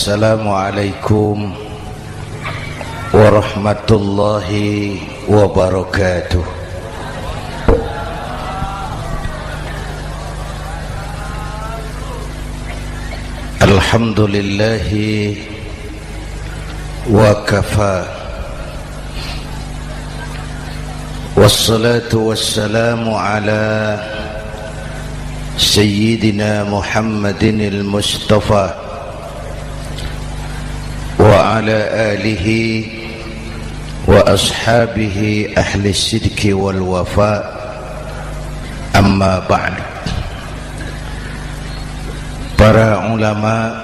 Assalamualaikum warahmatullahi wabarakatuh. Alhamdulillahi wa kafa, wassalatu wassalamu ala sayyidina Muhammadin al-Mustafa wa ala alihi wa ashabihi ahli sidqi wal wafa, amma ba'du. Para ulama,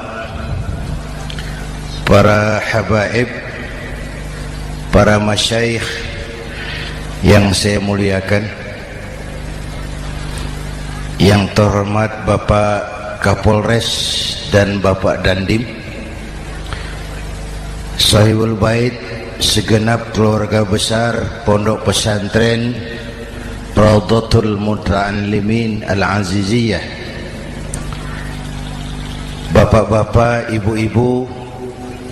para habaib, para masyayikh yang saya muliakan, yang terhormat Bapak Kapolres dan Bapak Dandim, Sahibul Bait, segenap keluarga besar Pondok Pesantren Raudhatul Muta'allimin Al-Aziziyah, bapak-bapak, ibu-ibu,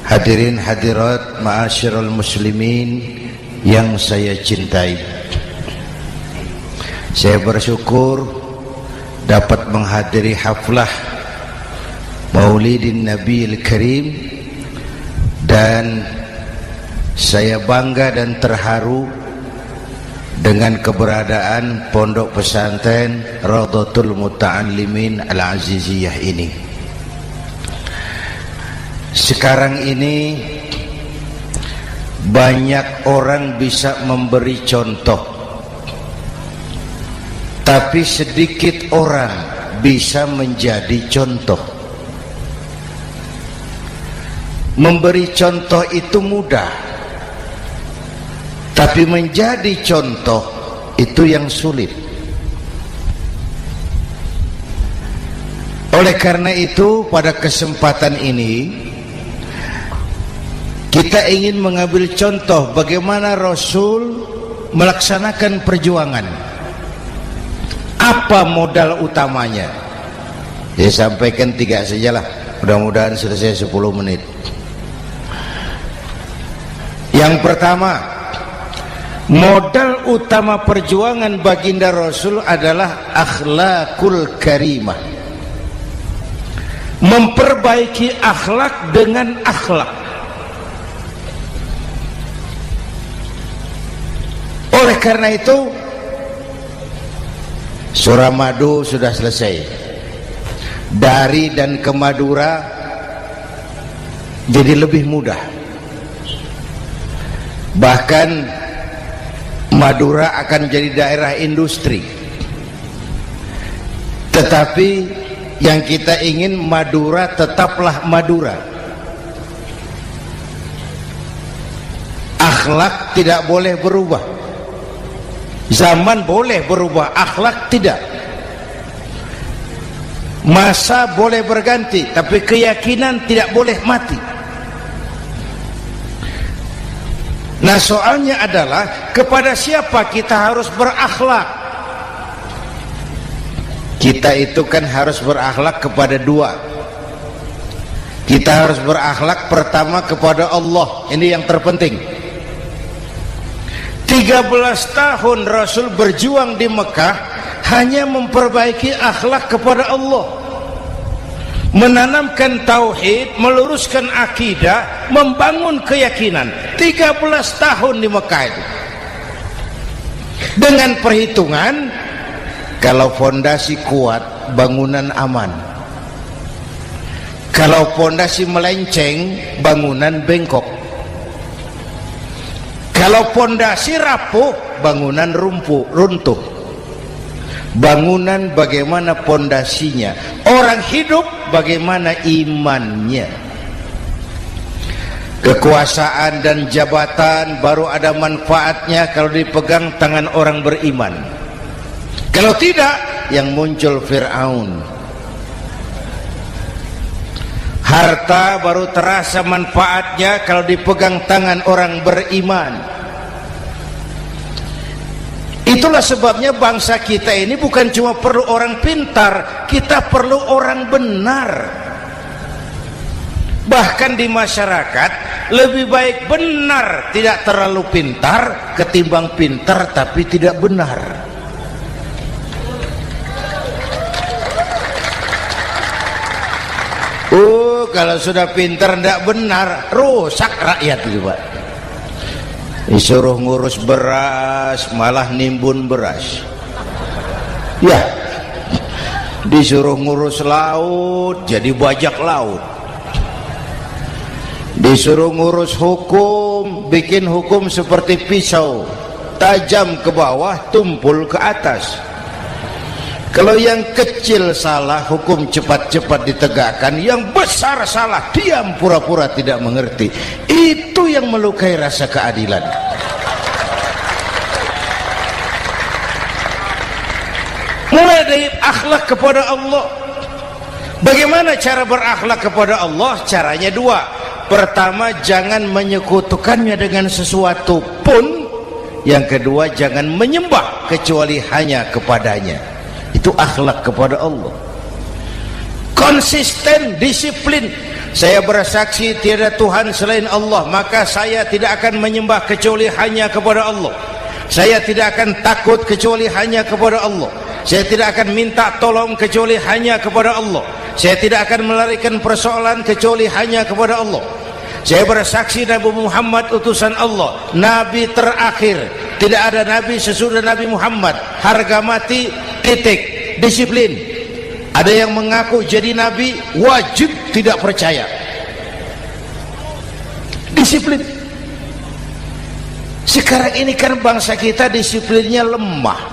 hadirin hadirat ma'asyiral muslimin yang saya cintai. Saya bersyukur dapat menghadiri haflah Maulidin Nabiil Karim, dan saya bangga dan terharu dengan keberadaan Pondok Pesantren Raudhatul Muta'allimin Al-Aziziyah ini. Sekarang ini banyak orang bisa memberi contoh, tapi sedikit orang bisa menjadi contoh. Memberi contoh itu mudah, tapi menjadi contoh itu yang sulit. Oleh karena itu, pada kesempatan ini kita ingin mengambil contoh bagaimana Rasul melaksanakan perjuangan. Apa modal utamanya? Saya sampaikan 3 sajalah, mudah-mudahan selesai 10 menit. Yang pertama, modal utama perjuangan baginda Rasul adalah akhlakul karimah. Memperbaiki akhlak dengan akhlak. Oleh karena itu, surah Madu sudah selesai. Dari dan ke Madura jadi lebih mudah. Bahkan Madura akan jadi daerah industri. Tetapi yang kita ingin, Madura tetaplah Madura. Akhlak tidak boleh berubah. Zaman boleh berubah, akhlak tidak. Masa boleh berganti, tapi keyakinan tidak boleh mati. Nah, soalnya adalah kepada siapa kita harus berakhlak? Kita itu kan harus berakhlak kepada 2. Kita harus berakhlak pertama kepada Allah. Ini yang terpenting. 13 tahun Rasul berjuang di Mekah hanya memperbaiki akhlak kepada Allah, menanamkan tauhid, meluruskan akidah, membangun keyakinan. 13 tahun di Mekah itu, dengan perhitungan kalau fondasi kuat, bangunan aman. Kalau fondasi melenceng, bangunan bengkok. Kalau fondasi rapuh, bangunan runtuh. Bangunan bagaimana fondasinya? Orang hidup bagaimana imannya? Kekuasaan dan jabatan baru ada manfaatnya kalau dipegang tangan orang beriman. Kalau tidak, yang muncul Fir'aun. Harta baru terasa manfaatnya kalau dipegang tangan orang beriman. Itulah sebabnya bangsa kita ini bukan cuma perlu orang pintar, kita perlu orang benar. Bahkan di masyarakat lebih baik benar tidak terlalu pintar ketimbang pintar tapi tidak benar. Kalau sudah pintar tidak benar, rusak rakyat itu Pak. Disuruh ngurus beras malah nimbun beras. Ya, disuruh ngurus laut jadi bajak laut. Disuruh ngurus hukum, bikin hukum seperti pisau, tajam ke bawah, tumpul ke atas. Kalau yang kecil salah, hukum cepat-cepat ditegakkan. Yang besar salah, diam pura-pura tidak mengerti. Itu yang melukai rasa keadilan. Mulai dari akhlak kepada Allah. Bagaimana cara berakhlak kepada Allah? Caranya dua. Pertama, jangan menyekutukannya dengan sesuatu pun. Yang kedua, jangan menyembah kecuali hanya kepadanya. Itu akhlak kepada Allah. Konsisten, disiplin. Saya bersaksi tiada Tuhan selain Allah, maka saya tidak akan menyembah kecuali hanya kepada Allah. Saya tidak akan takut kecuali hanya kepada Allah. Saya tidak akan minta tolong kecuali hanya kepada Allah. Saya tidak akan melarikan persoalan kecuali hanya kepada Allah. Saya bersaksi Nabi Muhammad utusan Allah, Nabi terakhir. Tidak ada Nabi sesudah Nabi Muhammad. Harga mati, titik. Disiplin. Ada yang mengaku jadi Nabi, wajib tidak percaya. Disiplin. Sekarang ini kan bangsa kita disiplinnya lemah.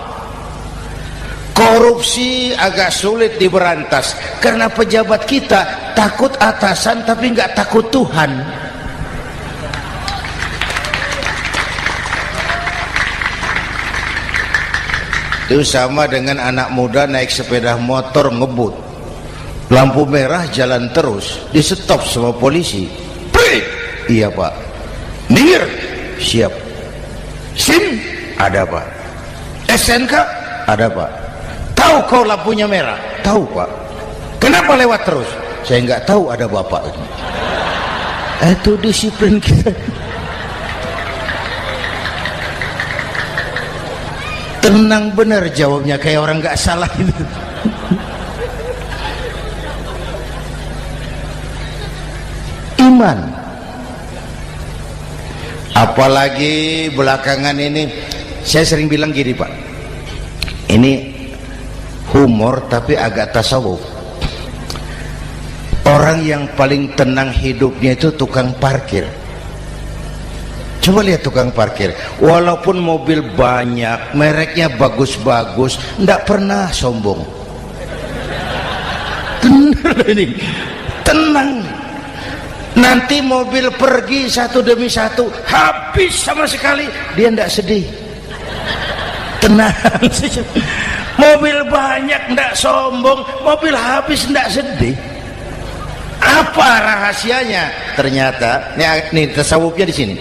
Korupsi agak sulit diberantas karena pejabat kita takut atasan tapi nggak takut Tuhan. Itu sama dengan anak muda naik sepeda motor ngebut, lampu merah jalan terus, di stop sama polisi. Break. Iya Pak. Minggir. Siap. SIM ada Pak. SNK ada Pak. Tahu kau lampunya merah? Tahu Pak. Kenapa lewat terus? Saya nggak tahu, ada Bapak. Itu disiplin kita. Tenang benar jawabnya, kayak orang nggak salah itu. Iman. Apalagi belakangan ini saya sering bilang gini Pak, ini humor tapi agak tasawuf. Orang yang paling tenang hidupnya itu tukang parkir. Coba lihat tukang parkir, walaupun mobil banyak, mereknya bagus-bagus, tidak pernah sombong. Tenang. Nanti mobil pergi satu demi satu, habis sama sekali, dia tidak sedih. Tenang. Mobil banyak tidak sombong, mobil habis tidak sedih. Apa rahasianya? Ternyata, nih tasawufnya di sini.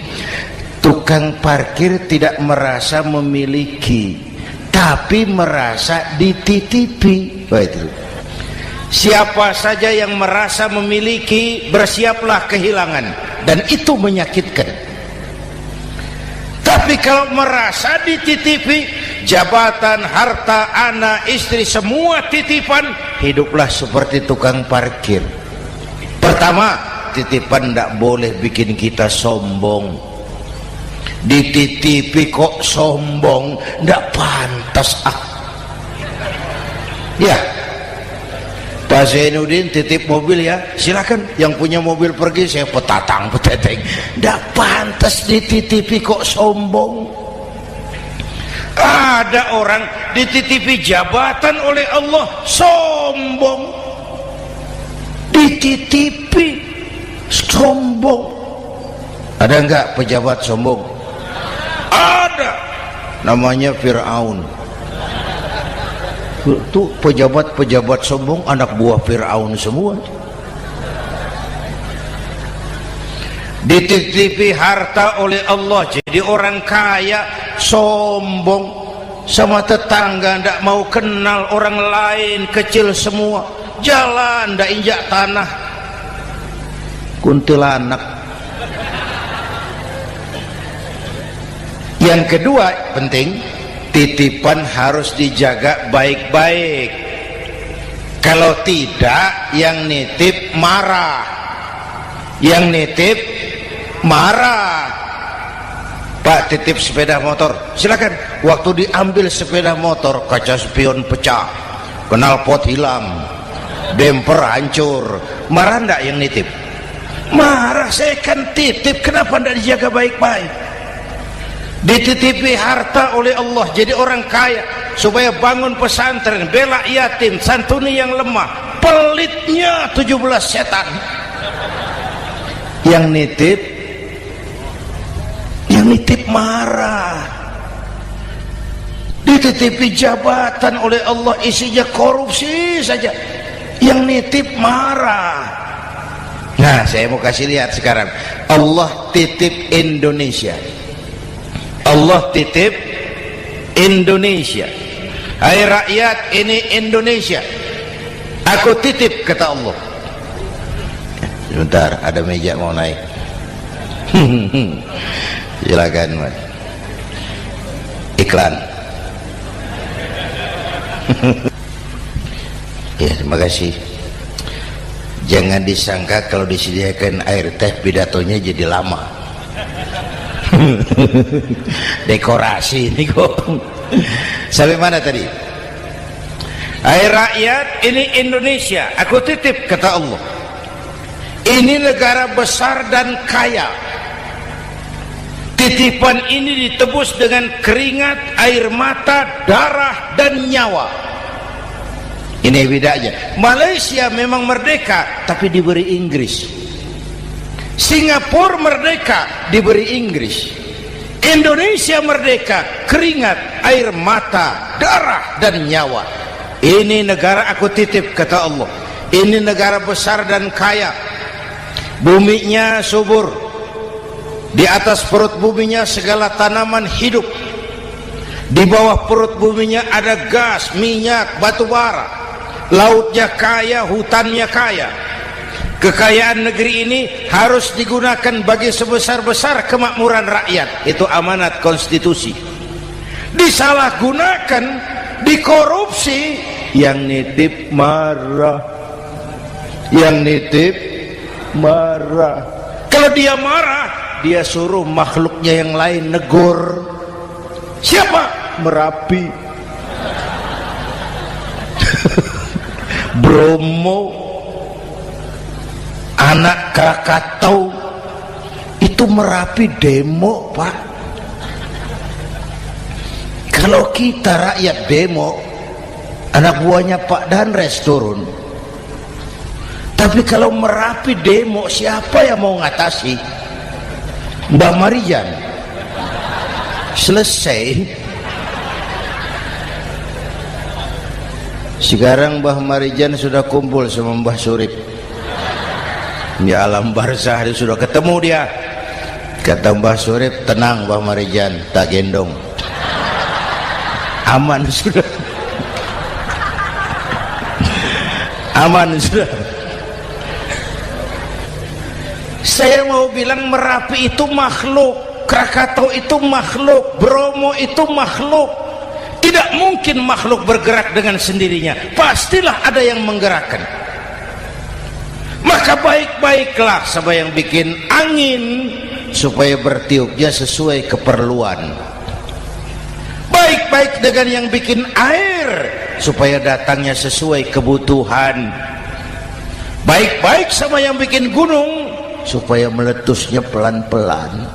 Tukang parkir tidak merasa memiliki, tapi merasa dititipi. Itu. Siapa saja yang merasa memiliki, bersiaplah kehilangan, dan itu menyakitkan. Tapi kalau merasa dititipi, jabatan, harta, anak, istri, semua titipan, hiduplah seperti tukang parkir. Pertama, titipan tidak boleh bikin kita sombong. Dititipi kok sombong, tidak pantas. Ya, Pak Zainuddin titip mobil ya, silakan. Yang punya mobil pergi, saya peteteng. Tidak pantas dititipi kok sombong. Ada orang dititipi jabatan oleh Allah, sombong. Dititipi sombong. Ada enggak pejabat sombong? Ada, namanya Fir'aun. Itu pejabat-pejabat sombong anak buah Fir'aun semua. Dititipi harta oleh Allah, jadi orang kaya, sombong sama tetangga, tidak mau kenal orang lain, kecil semua, jalan tidak injak tanah. kuntilanak. Yang kedua penting, titipan harus dijaga baik-baik. Kalau tidak, yang nitip marah. Yang nitip marah. Pak, titip sepeda motor, silakan. Waktu diambil sepeda motor, kaca spion pecah, knalpot hilang, bemper hancur. Marah enggak yang nitip? Marah. Saya kan titip, kenapa enggak dijaga baik-baik? Dititipi harta oleh Allah jadi orang kaya supaya bangun pesantren, bela yatim, santuni yang lemah. Pelitnya 17 setan. Yang nitip marah. Dititipi jabatan oleh Allah isinya korupsi saja, yang nitip marah. Nah, saya mau kasih lihat sekarang. Allah titip Indonesia. Allah titip Indonesia. Hai rakyat, ini Indonesia, aku titip, kata Allah. Sebentar, ada meja mau naik. Silakan, Mas. Iklan. Ya, terima kasih. Jangan disangka kalau disediakan air teh pidatonya jadi lama. Dekorasi ini kok. Sampai mana tadi? Hai rakyat, ini Indonesia, aku titip, kata Allah. Ini negara besar dan kaya. Titipan ini ditebus dengan keringat, air mata, darah, dan nyawa. Ini bedanya. Malaysia memang merdeka, tapi diberi Inggris. Singapura merdeka, diberi Inggris. Indonesia merdeka, keringat, air mata, darah, dan nyawa. Ini negara aku titip, kata Allah. Ini negara besar dan kaya. Buminya subur. Di atas perut buminya segala tanaman hidup. Di bawah perut buminya ada gas, minyak, batu bara. Lautnya kaya, hutannya kaya. Kekayaan negeri ini harus digunakan bagi sebesar-besar kemakmuran rakyat. Itu amanat konstitusi. Disalahgunakan, dikorupsi, yang nitip marah. Yang nitip marah. Kalau dia marah, dia suruh makhluknya yang lain negur. Siapa? Merapi, Bromo, anak Krakatau. Itu Merapi demo, Pak. Kalau kita rakyat demo, anak buahnya Pak Danres turun. Tapi kalau Merapi demo, siapa yang mau ngatasi? Mbah Marijan. Selesai. Sekarang Mbah Marijan sudah kumpul sama Mbah Surip di alam barzah. Dia sudah ketemu dia. Kata Mbah Surip, tenang Mbah Marijan, tak gendong, aman sudah. Aman sudah. Saya mau bilang Merapi itu makhluk, Krakatau itu makhluk, Bromo itu makhluk. Tidak mungkin makhluk bergerak dengan sendirinya, pastilah ada yang menggerakkan. Maka baik-baiklah sama yang bikin angin supaya bertiupnya sesuai keperluan. Baik-baik dengan yang bikin air supaya datangnya sesuai kebutuhan. Baik-baik sama yang bikin gunung supaya meletusnya pelan-pelan.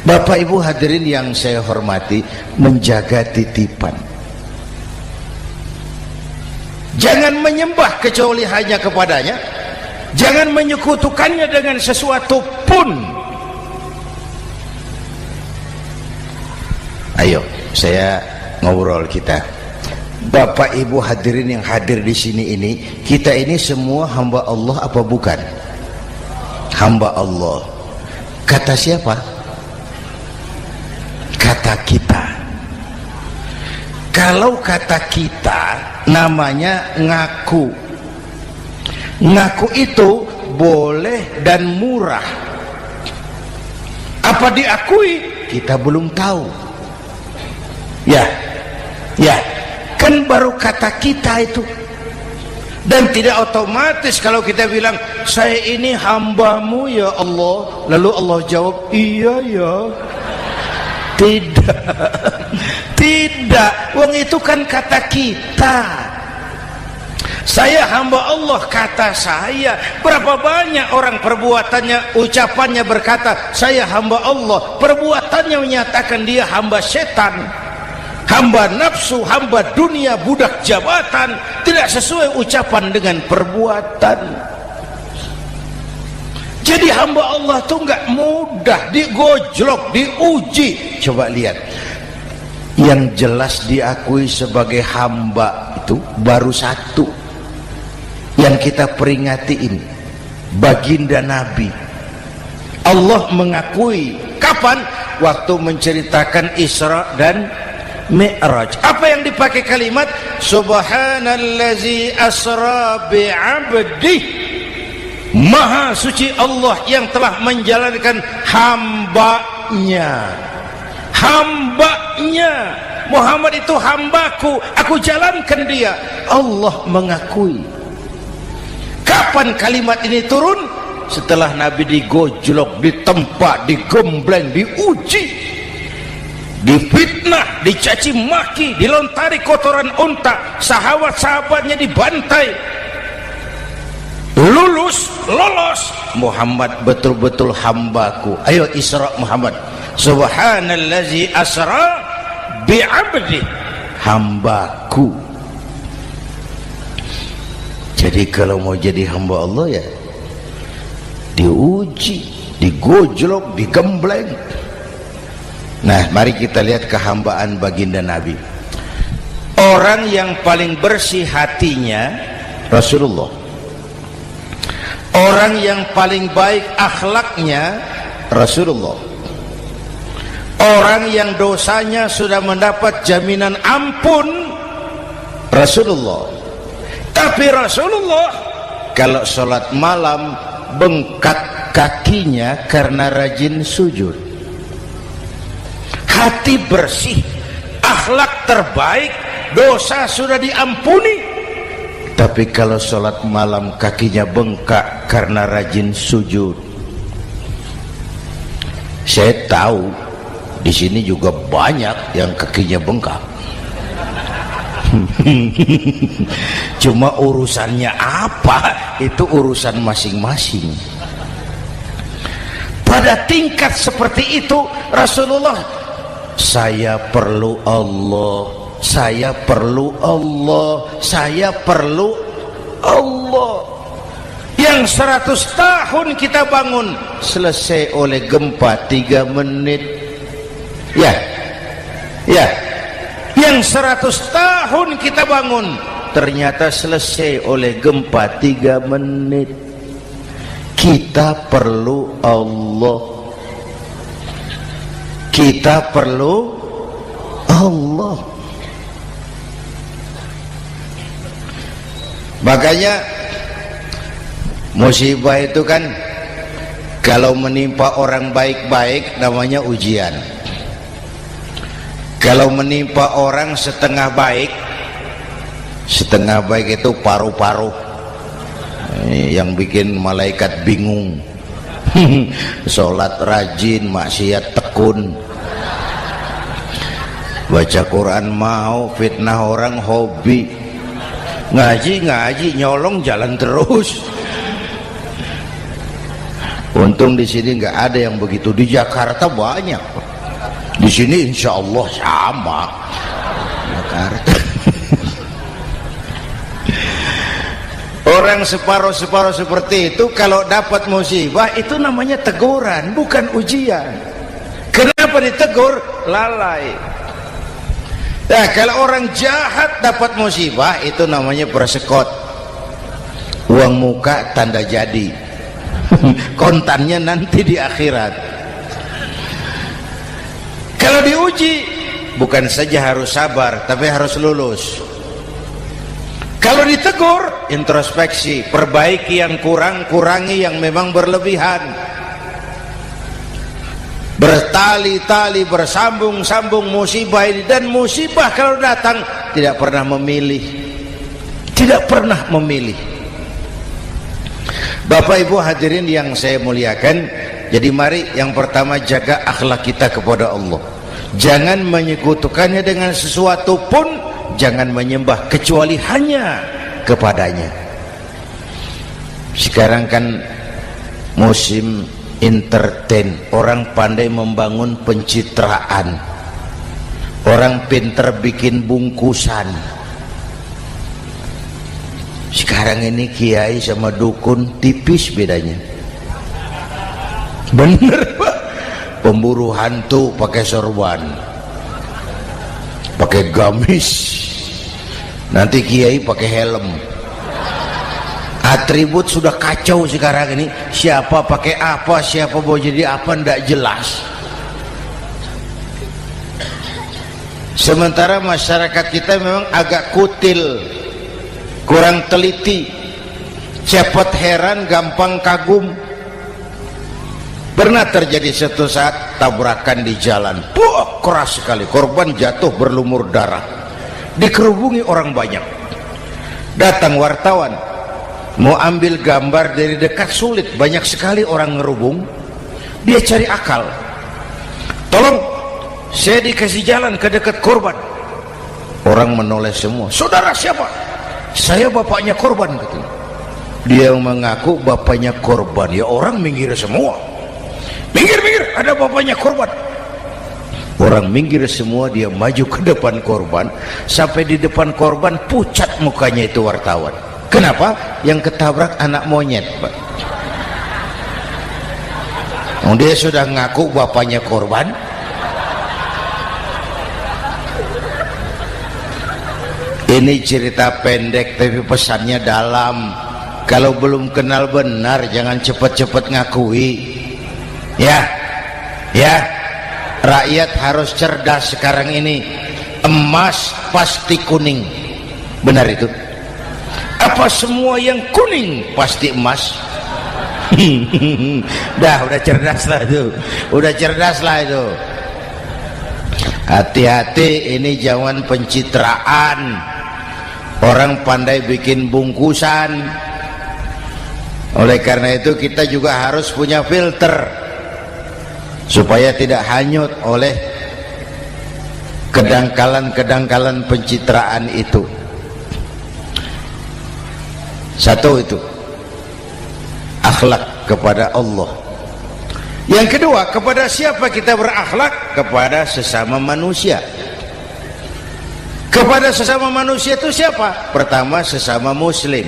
Bapak Ibu hadirin yang saya hormati, menjaga titipan. Jangan menyembah kecuali hanya kepadanya. Jangan menyekutukannya dengan sesuatu pun. Ayo, saya ngobrol kita. Bapak Ibu hadirin yang hadir di sini ini, kita ini semua hamba Allah apa bukan? Hamba Allah. Kata siapa? Kata kita. Kalau kata kita namanya ngaku. Ngaku itu boleh dan murah. Apa diakui? Kita belum tahu. Ya, kan baru kata kita itu. Dan tidak otomatis kalau kita bilang saya ini hambamu ya Allah, lalu Allah jawab iya ya. Tidak, wong itu kan kata kita. Saya hamba Allah, kata saya. Berapa banyak orang perbuatannya, ucapannya berkata saya hamba Allah, perbuatannya menyatakan dia hamba setan, hamba nafsu, hamba dunia, budak jabatan. Tidak sesuai ucapan dengan perbuatan. Jadi hamba Allah itu nggak mudah, digojlok, diuji. Coba lihat, yang jelas diakui sebagai hamba itu baru satu yang kita peringati ini, baginda Nabi. Allah mengakui kapan? Waktu menceritakan Isra dan Mi'raj. Apa yang dipakai kalimat? Subhanallazi asra bi'abdih. Maha suci Allah yang telah menjalankan hambanya. Hambanya. Muhammad itu hambaku, aku jalankan dia. Allah mengakui. Kapan kalimat ini turun? Setelah Nabi digojlok, ditempa, digembleng, diuji, difitnah, dicaci maki, dilontari kotoran unta, sahabat-sahabatnya dibantai. Lolos, Muhammad betul-betul hambaku. Ayo Isra Muhammad. Subhanallazi asra bi'abdi, hambaku. Jadi kalau mau jadi hamba Allah ya diuji, digojlok, digembleng. Nah, mari kita lihat kehambaan baginda Nabi. Orang yang paling bersih hatinya Rasulullah. Orang yang paling baik akhlaknya Rasulullah. Orang yang dosanya sudah mendapat jaminan ampun Rasulullah. Tapi Rasulullah kalau sholat malam bengkak kakinya karena rajin sujud. Hati bersih, akhlak terbaik, dosa sudah diampuni. Tapi kalau sholat malam kakinya bengkak karena rajin sujud. Saya tahu di sini juga banyak yang kakinya bengkak. Cuma urusannya apa? Itu urusan masing-masing. Pada tingkat seperti itu Rasulullah, saya perlu Allah, saya perlu Allah, saya perlu Allah. Yang 100 tahun kita bangun selesai oleh gempa 3 menit. Ya. Yang 100 tahun kita bangun ternyata selesai oleh gempa 3 menit. Kita perlu Allah. Kita perlu Allah. Makanya musibah itu kan kalau menimpa orang baik-baik namanya ujian. Kalau menimpa orang setengah baik itu paru-paru yang bikin malaikat bingung. Sholat rajin, maksiat tekun, baca Quran mau, fitnah orang hobi, ngaji nyolong jalan terus. Untung di sini nggak ada yang begitu. Di Jakarta banyak. Di sini insya Allah sama. Jakarta. Orang separuh-separuh seperti itu kalau dapat musibah itu namanya teguran, bukan ujian. Kenapa ditegur? Lalai. Nah, kalau orang jahat dapat musibah itu namanya persekot. Uang muka tanda jadi. Kontannya nanti di akhirat. Kalau diuji bukan saja harus sabar, tapi harus lulus. Kalau ditegur, introspeksi, perbaiki yang kurang, kurangi yang memang berlebihan. Bertali-tali, bersambung-sambung musibah ini, dan musibah kalau datang tidak pernah memilih, tidak pernah memilih. Bapak Ibu hadirin yang saya muliakan, jadi mari yang pertama jaga akhlak kita kepada Allah. Jangan menyekutukannya dengan sesuatu pun, jangan menyembah kecuali hanya kepadanya. Sekarang kan musim entertain, orang pandai membangun pencitraan, orang pinter bikin bungkusan. Sekarang ini kiai sama dukun tipis bedanya. Bener Pak, pemburu hantu pakai sorban, pakai gamis, nanti kiai pakai helm. Atribut sudah kacau sekarang ini, siapa pakai apa, siapa mau jadi apa, ndak jelas. Sementara masyarakat kita memang agak kutil, kurang teliti, cepat heran, gampang kagum. Pernah terjadi suatu saat tabrakan di jalan, keras sekali, korban jatuh berlumur darah, dikerubungi orang banyak. Datang wartawan mau ambil gambar dari dekat, sulit, banyak sekali orang ngerubung. Dia cari akal, tolong saya dikasih jalan ke dekat korban. Orang menoleh semua. Saudara siapa? Saya bapaknya korban, katanya. Dia mengaku bapaknya korban. Ya orang minggir semua, minggir, ada bapaknya korban. Orang minggir semua, dia maju ke depan korban. Sampai di depan korban pucat mukanya itu wartawan. Kenapa? Yang ketabrak anak monyet, Pak. Dia sudah ngaku bapaknya korban. Ini cerita pendek tapi pesannya dalam. Kalau belum kenal benar jangan cepat-cepat ngakui. Ya, rakyat harus cerdas sekarang ini. Emas pasti kuning, benar itu? Apa semua yang kuning pasti emas? Udah cerdas lah itu, udah cerdas lah itu. Hati-hati, ini jangan pencitraan. Orang pandai bikin bungkusan. Oleh karena itu kita juga harus punya filter supaya tidak hanyut oleh kedangkalan-kedangkalan pencitraan itu. Satu itu akhlak kepada Allah. Yang kedua, kepada siapa kita berakhlak? Kepada sesama manusia. Kepada sesama manusia itu siapa? Pertama, sesama muslim.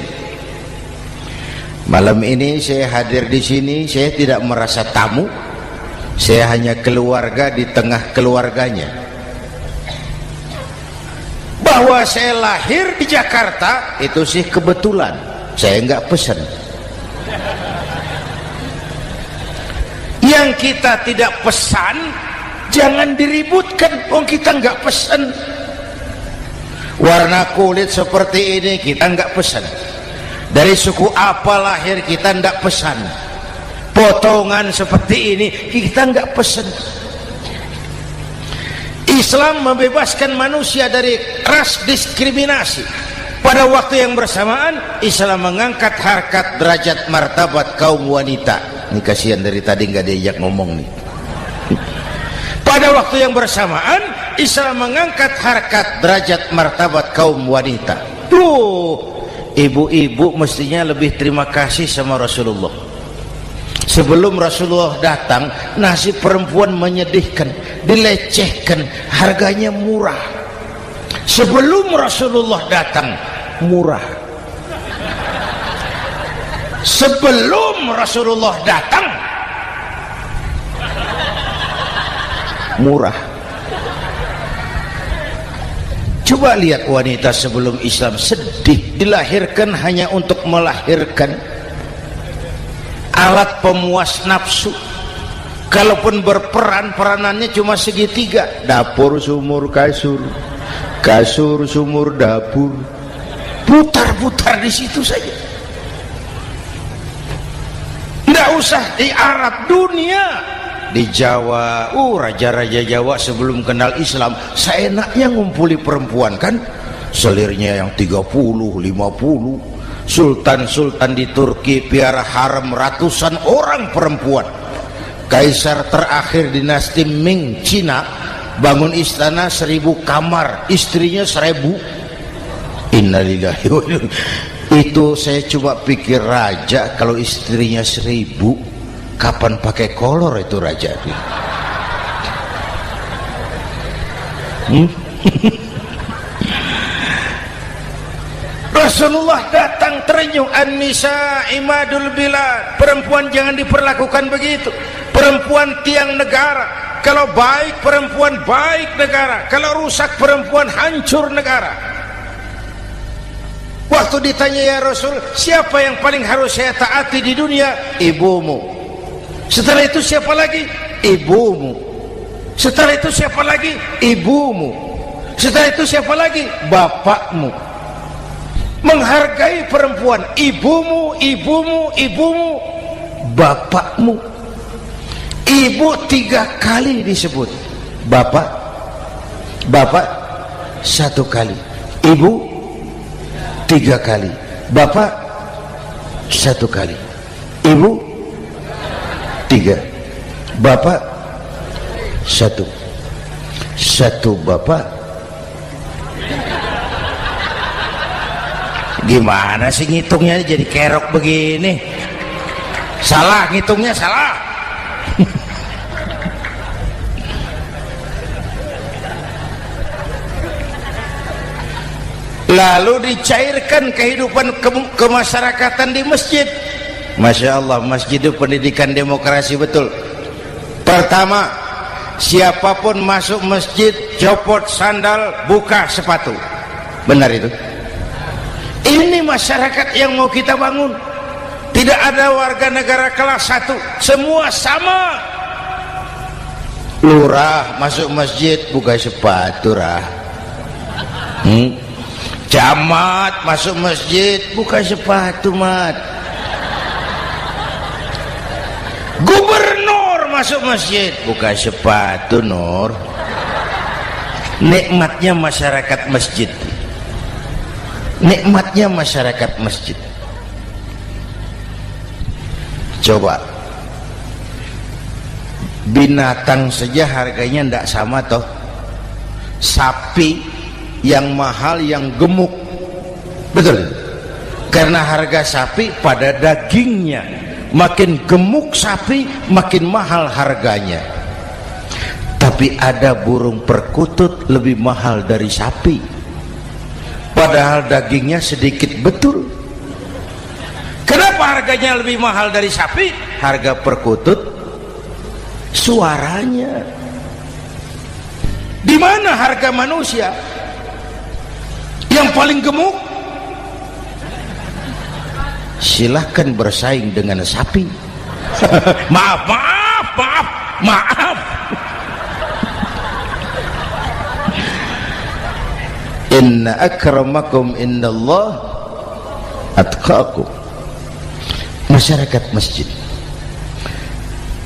Malam ini saya hadir di sini, saya tidak merasa tamu. Saya hanya keluarga di tengah keluarganya. Bahwa saya lahir di Jakarta itu sih kebetulan. Saya enggak pesan. Yang kita tidak pesan jangan diributkan. Kita enggak pesan. Warna kulit seperti ini kita enggak pesan. Dari suku apa lahir kita enggak pesan. Potongan seperti ini kita enggak pesan. Islam membebaskan manusia dari ras diskriminasi. Pada waktu yang bersamaan Islam mengangkat harkat, derajat, martabat kaum wanita. Ini kasihan dari tadi nggak diajak ngomong nih. Pada waktu yang bersamaan Islam mengangkat harkat, derajat, martabat kaum wanita. Ibu-ibu mestinya lebih terima kasih sama Rasulullah. Sebelum Rasulullah datang, nasib perempuan menyedihkan, dilecehkan, harganya murah. Sebelum Rasulullah datang, murah. Sebelum Rasulullah datang, murah. Coba lihat wanita sebelum Islam, sedih, dilahirkan hanya untuk melahirkan, alat pemuas nafsu. Kalaupun berperan, peranannya cuma segitiga, dapur sumur kasur, kasur sumur dapur, putar-putar di situ saja. Nggak usah di Arab, dunia, di Jawa, raja-raja Jawa sebelum kenal Islam seenaknya ngumpuli perempuan kan, selirnya yang 30, 50. Sultan-sultan di Turki piara harem ratusan orang perempuan. Kaisar terakhir dinasti Ming Cina bangun istana 1000 kamar, istrinya 1000. Innalillahi wa inna. Itu saya cuma pikir, raja kalau istrinya 1000, kapan pakai kolor itu raja? Rasulullah datang terenyuh, an-nisa imadul bilad, perempuan jangan diperlakukan begitu, perempuan tiang negara, kalau baik perempuan baik negara, kalau rusak perempuan hancur negara. Waktu ditanya, ya Rasul, siapa yang paling harus saya taati di dunia? Ibumu. Setelah itu siapa lagi? Ibumu. Setelah itu siapa lagi? Ibumu. Setelah itu siapa lagi? Bapakmu. Menghargai perempuan, ibumu, ibumu, ibumu, bapakmu. Ibu 3 kali disebut, bapak 1 kali, ibu 3 kali, bapak 1 kali, ibu 3, bapak 1, 1 bapak. Gimana sih ngitungnya jadi kerok begini? Salah ngitungnya, salah. Lalu dicairkan kehidupan kemasyarakatan di masjid. Masya Allah, masjid itu pendidikan demokrasi betul. Pertama, siapapun masuk masjid copot sandal, buka sepatu. Benar itu? Ini masyarakat yang mau kita bangun. Tidak ada warga negara kelas 1, semua sama. Lurah masuk masjid buka sepatu, rah. Camat masuk masjid buka sepatu, mat. Gubernur masuk masjid buka sepatu, Nur. Nikmatnya masyarakat masjid, nikmatnya masyarakat masjid. Coba binatang saja harganya tidak sama toh. Sapi yang mahal yang gemuk, betul? Karena harga sapi pada dagingnya, makin gemuk sapi makin mahal harganya. Tapi ada burung perkutut lebih mahal dari sapi, padahal dagingnya sedikit, betul. Kenapa harganya lebih mahal dari sapi? Harga perkutut suaranya. Di mana harga manusia yang paling gemuk? Silahkan bersaing dengan sapi. Maaf. Inna akramakum indallah atqakum. Masyarakat masjid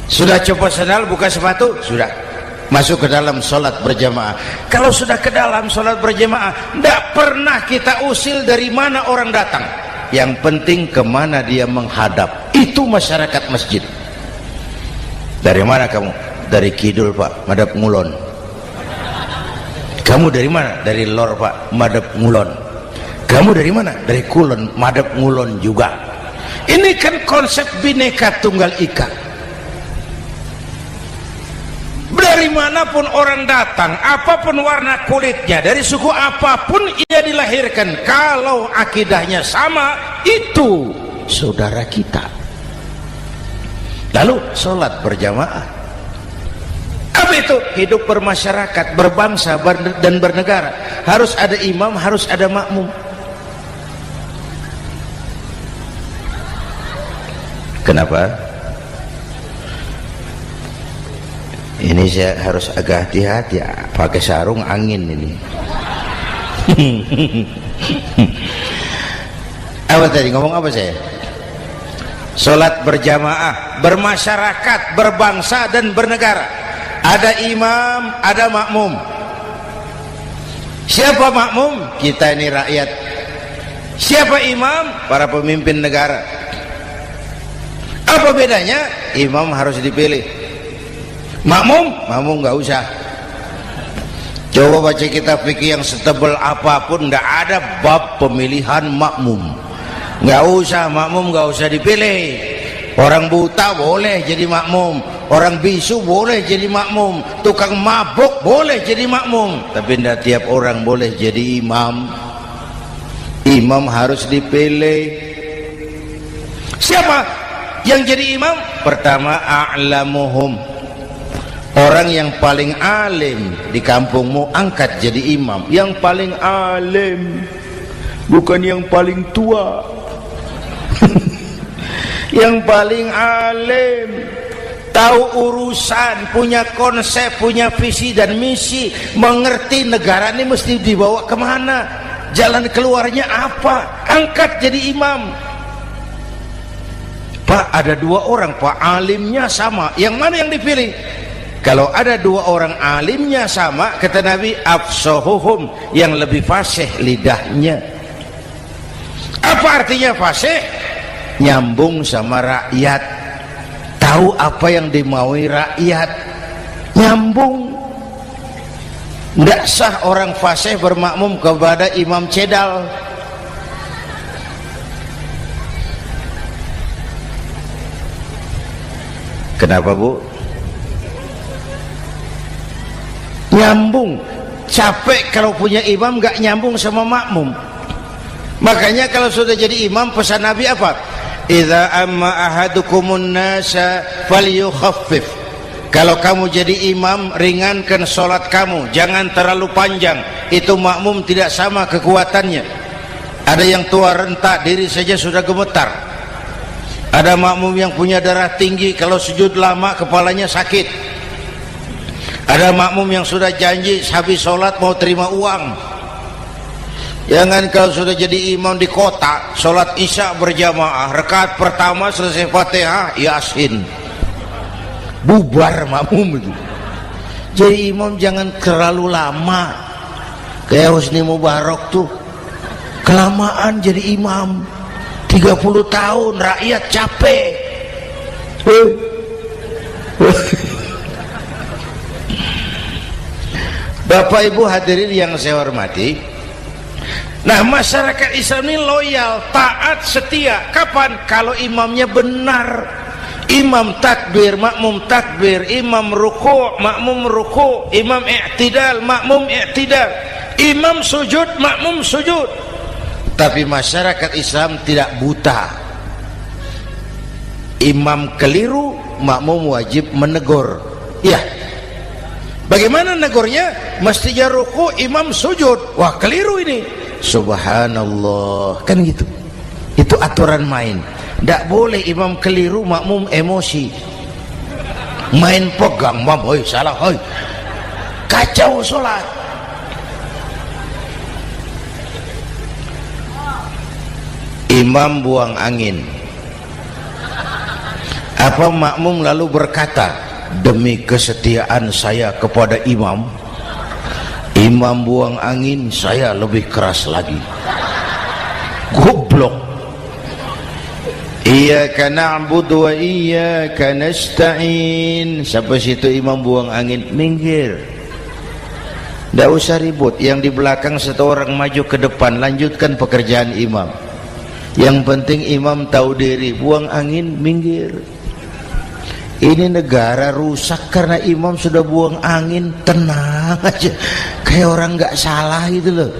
sudah copot sandal, buka sepatu, sudah masuk ke dalam sholat berjamaah. Kalau sudah ke dalam sholat berjamaah, tidak pernah kita usil dari mana orang datang, yang penting kemana dia menghadap. Itu masyarakat masjid. Dari mana kamu? Dari kidul, Pak, madhab ngulon. Kamu dari mana? Dari lor, Pak, madhab ngulon. Kamu dari mana? Dari kulon, madhab ngulon juga. Ini kan konsep Bhinneka Tunggal Ika. Dari manapun orang datang, apapun warna kulitnya, dari suku apapun ia dilahirkan, kalau akidahnya sama, itu saudara kita. Lalu sholat berjamaah. Apa itu? Hidup bermasyarakat, berbangsa dan bernegara. Harus ada imam, harus ada makmum. Kenapa? Ini saya harus agak hati-hati ya, pakai sarung angin ini. Apa tadi ngomong apa saya? Sholat berjamaah, bermasyarakat, berbangsa dan bernegara. Ada imam, ada makmum. Siapa makmum? Kita ini rakyat. Siapa imam? Para pemimpin negara. Apa bedanya? Imam harus dipilih. Makmum nggak usah. Coba baca kitab fikih yang setebal apapun, nggak ada bab pemilihan makmum. Nggak usah, makmum nggak usah dipilih. Orang buta boleh jadi makmum, orang bisu boleh jadi makmum, tukang mabuk boleh jadi makmum, tapi tidak tiap orang boleh jadi imam. Imam harus dipilih. Siapa yang jadi imam? Pertama, a'lamuhum, orang yang paling alim di kampungmu angkat jadi imam. Yang paling alim, bukan yang paling tua. Yang paling alim, tahu urusan, punya konsep, punya visi dan misi, mengerti negara ini mesti dibawa kemana, jalan keluarnya apa, angkat jadi imam. Pak, ada dua orang Pak, alimnya sama, yang mana yang dipilih? Kalau ada dua orang alimnya sama, kata Nabi, afsahuhum, yang lebih fasih lidahnya. Apa artinya fasih? Nyambung sama rakyat, tahu apa yang dimaui rakyat, nyambung. Tidak sah orang fasih bermakmum kepada imam cedal. Kenapa Bu? Nyambung. Capek kalau punya imam gak nyambung sama makmum. Makanya kalau sudah jadi imam, pesan Nabi apa? Idza amma ahadukumun nasa falyukhaffif. Kalau kamu jadi imam, ringankan sholat kamu, jangan terlalu panjang. Itu makmum tidak sama kekuatannya. Ada yang tua renta, diri saja sudah gemetar. Ada makmum yang punya darah tinggi, kalau sujud lama kepalanya sakit. Ada makmum yang sudah janji habis sholat mau terima uang. Jangan kalau sudah jadi imam di kota, sholat isya berjamaah, rakaat pertama selesai Fatihah, Yasin, bubar makmum itu. Jadi imam jangan terlalu lama, kayak Husni Mubarak tuh, kelamaan jadi imam, 30 tahun, rakyat capek. Bapak Ibu hadirin yang saya hormati, nah masyarakat Islam ini loyal, taat, setia. Kapan? Kalau imamnya benar. Imam takbir, makmum takbir, imam ruku', makmum ruku', imam i'tidal, makmum i'tidal, imam sujud, makmum sujud. Tapi masyarakat Islam tidak buta. Imam keliru, makmum wajib menegur. Ya, bagaimana negurnya? Mestinya ruku', imam sujud. Wah, keliru ini. Subhanallah, kan gitu. Itu aturan main. Tidak boleh imam keliru, makmum emosi, main pegang, mam, hoi salah, hoi, kacau sholat. Imam buang angin, apa makmum lalu berkata, demi kesetiaan saya kepada imam, imam buang angin, saya lebih keras lagi. Goblok. Iyyaka na'budu wa iyyaka nasta'in. Sampai situ imam buang angin, minggir. Tidak usah ribut. Yang di belakang satu orang maju ke depan, lanjutkan pekerjaan imam. Yang penting imam tahu diri, buang angin, minggir. Ini negara rusak karena imam sudah buang angin. Tenang aja, kayak orang nggak salah gitu loh.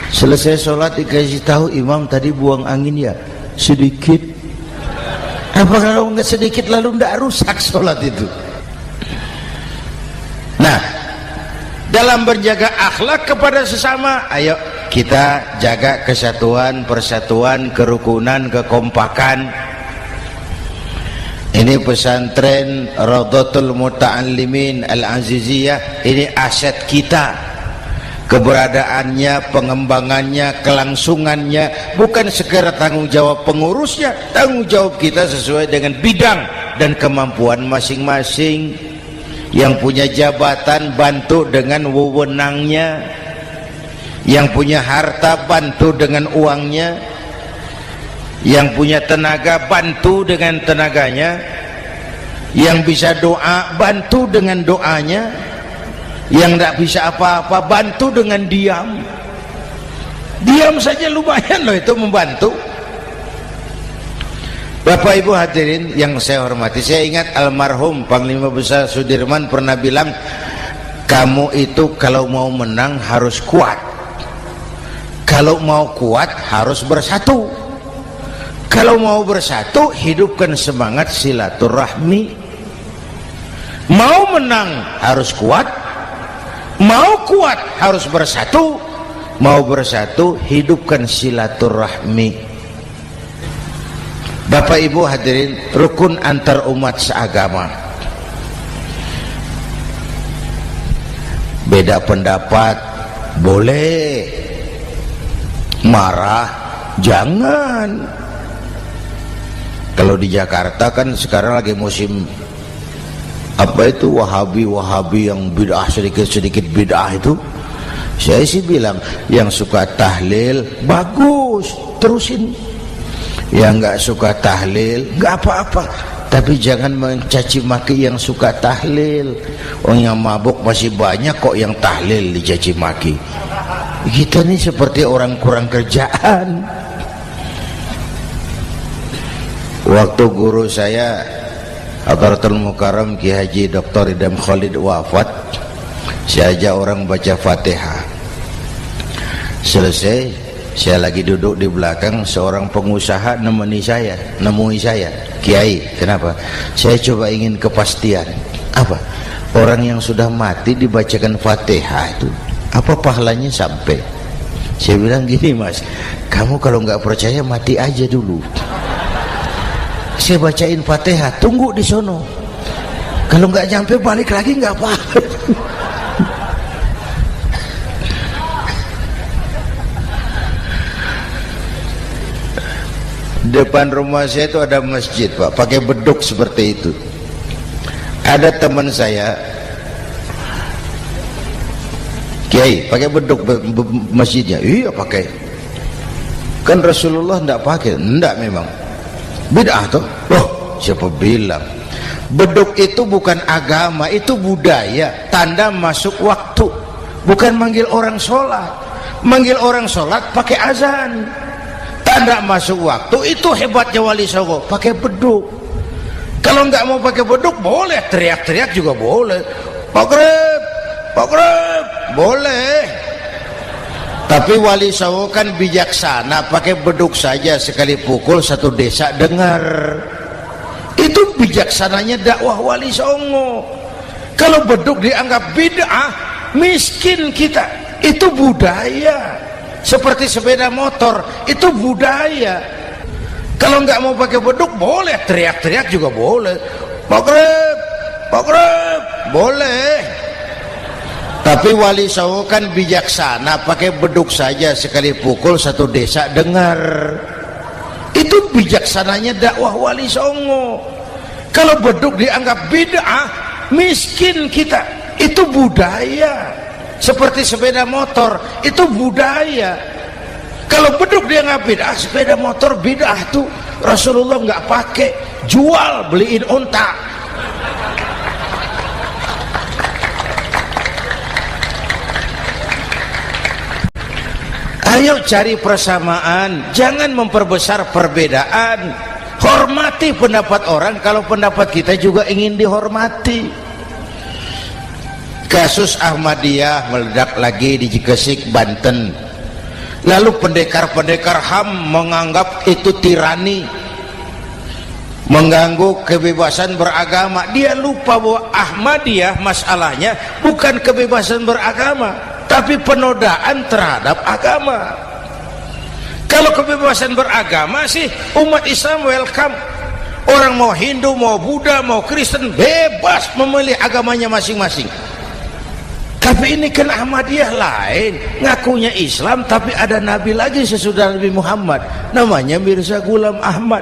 Selesai sholat dikasih tahu, imam tadi buang angin ya sedikit. Apa kalau nggak sedikit lalu nggak rusak sholat itu? Nah, dalam berjaga akhlak kepada sesama, ayo kita jaga kesatuan, persatuan, kerukunan, kekompakan. Ini pesantren Raudhatul Muta'allimin Al-Aziziyah, ini aset kita. Keberadaannya, pengembangannya, kelangsungannya bukan sekedar tanggung jawab pengurusnya, tanggung jawab kita sesuai dengan bidang dan kemampuan masing-masing. Yang punya jabatan bantu dengan wewenangnya, yang punya harta bantu dengan uangnya, yang punya tenaga bantu dengan tenaganya, yang bisa doa bantu dengan doanya, yang tidak bisa apa-apa bantu dengan diam. Diam saja lumayan loh itu membantu. Bapak Ibu hadirin yang saya hormati, saya ingat almarhum Panglima Besar Sudirman pernah bilang, kamu itu kalau mau menang harus kuat, kalau mau kuat harus bersatu, kalau mau bersatu hidupkan semangat silaturahmi. Mau menang harus kuat, mau kuat harus bersatu, mau bersatu hidupkan silaturahmi. Bapak Ibu hadirin, rukun antar umat seagama. Beda pendapat boleh, marah jangan. Kalau di Jakarta kan sekarang lagi musim apa itu wahabi yang bid'ah, sedikit bid'ah itu. Saya sih bilang yang suka tahlil bagus, terusin. Yang nggak suka tahlil nggak apa-apa, tapi jangan mencaci maki yang suka tahlil. Orang yang mabuk masih banyak kok yang tahlil dicaci maki. Kita nih seperti orang kurang kerjaan. Waktu guru saya Hadratul Mukarram Ki Haji Dr. Idham Khalid wafat, saya ajak orang baca Fatihah. Selesai, saya lagi duduk di belakang, seorang pengusaha nemui saya, Kiai, kenapa? Saya coba ingin kepastian. Apa? Orang yang sudah mati dibacakan Fatihah itu, apa pahalanya sampai? Saya bilang gini, Mas, kamu kalau nggak percaya mati aja dulu. Saya bacain Fatihah, tunggu di sono. Kalau nggak nyampe balik lagi nggak apa-apa. Depan rumah saya itu ada masjid, Pak, pakai beduk seperti itu. Ada teman saya Kiai pakai beduk masjidnya. Iya pakai. Kan Rasulullah enggak pakai. Enggak memang. Bid'ah tuh. Loh, siapa bilang? Beduk itu bukan agama, itu budaya, tanda masuk waktu. Bukan manggil orang sholat. Manggil orang sholat pakai azan. Tanda masuk waktu, itu hebatnya Wali Songo, pakai beduk. Kalau nggak mau pakai beduk boleh, teriak-teriak juga boleh. Maghrib, boleh. Tapi Wali Songo kan bijaksana, pakai beduk saja, sekali pukul satu desa dengar. Itu bijaksananya dakwah Wali Songo. Kalau beduk dianggap bid'ah, miskin kita. Itu budaya. Seperti sepeda motor, itu budaya. Kalau nggak mau pakai beduk boleh, teriak-teriak juga boleh. Maghrib, boleh. Tapi Wali Songo kan bijaksana, pakai beduk saja, sekali pukul satu desa dengar. Itu bijaksananya dakwah Wali Songo. Kalau beduk dianggap bid'ah, miskin kita. Itu budaya. Seperti sepeda motor, itu budaya. Kalau beduk dia nggak bid'ah, sepeda motor bid'ah tuh. Rasulullah nggak pakai, jual, beliin unta. Ayo cari persamaan, jangan memperbesar perbedaan. Hormati pendapat orang kalau pendapat kita juga ingin dihormati. Kasus Ahmadiyah meledak lagi di Cikesik, Banten. Lalu pendekar-pendekar HAM menganggap itu tirani, mengganggu kebebasan beragama. Dia lupa bahwa Ahmadiyah masalahnya bukan kebebasan beragama, tapi penodaan terhadap agama. Kalau kebebasan beragama sih umat Islam welcome. Orang mau Hindu, mau Buddha, mau Kristen bebas memilih agamanya masing-masing. Tapi ini kan Ahmadiyah lain, ngakunya Islam tapi ada nabi lagi sesudah Nabi Muhammad, namanya Mirza Ghulam Ahmad,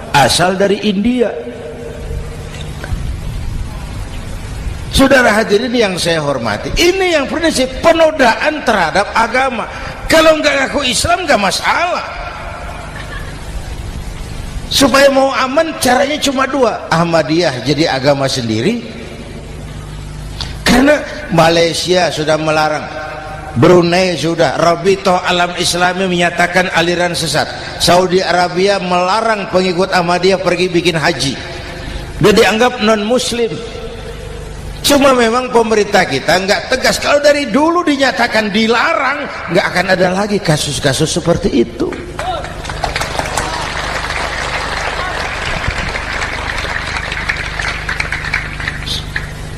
asal dari India. Saudara hadirin yang saya hormati, ini yang prinsip penodaan terhadap agama. Kalau nggak ngaku Islam nggak masalah. Supaya mau aman caranya cuma dua, Ahmadiyah jadi agama sendiri, karena Malaysia sudah melarang, Brunei sudah, Rabithah Alam Islami menyatakan aliran sesat, Saudi Arabia melarang pengikut Ahmadiyah pergi bikin haji, dia dianggap non muslim. Cuma memang pemerintah kita nggak tegas. Kalau dari dulu dinyatakan dilarang, nggak akan ada lagi kasus-kasus seperti itu.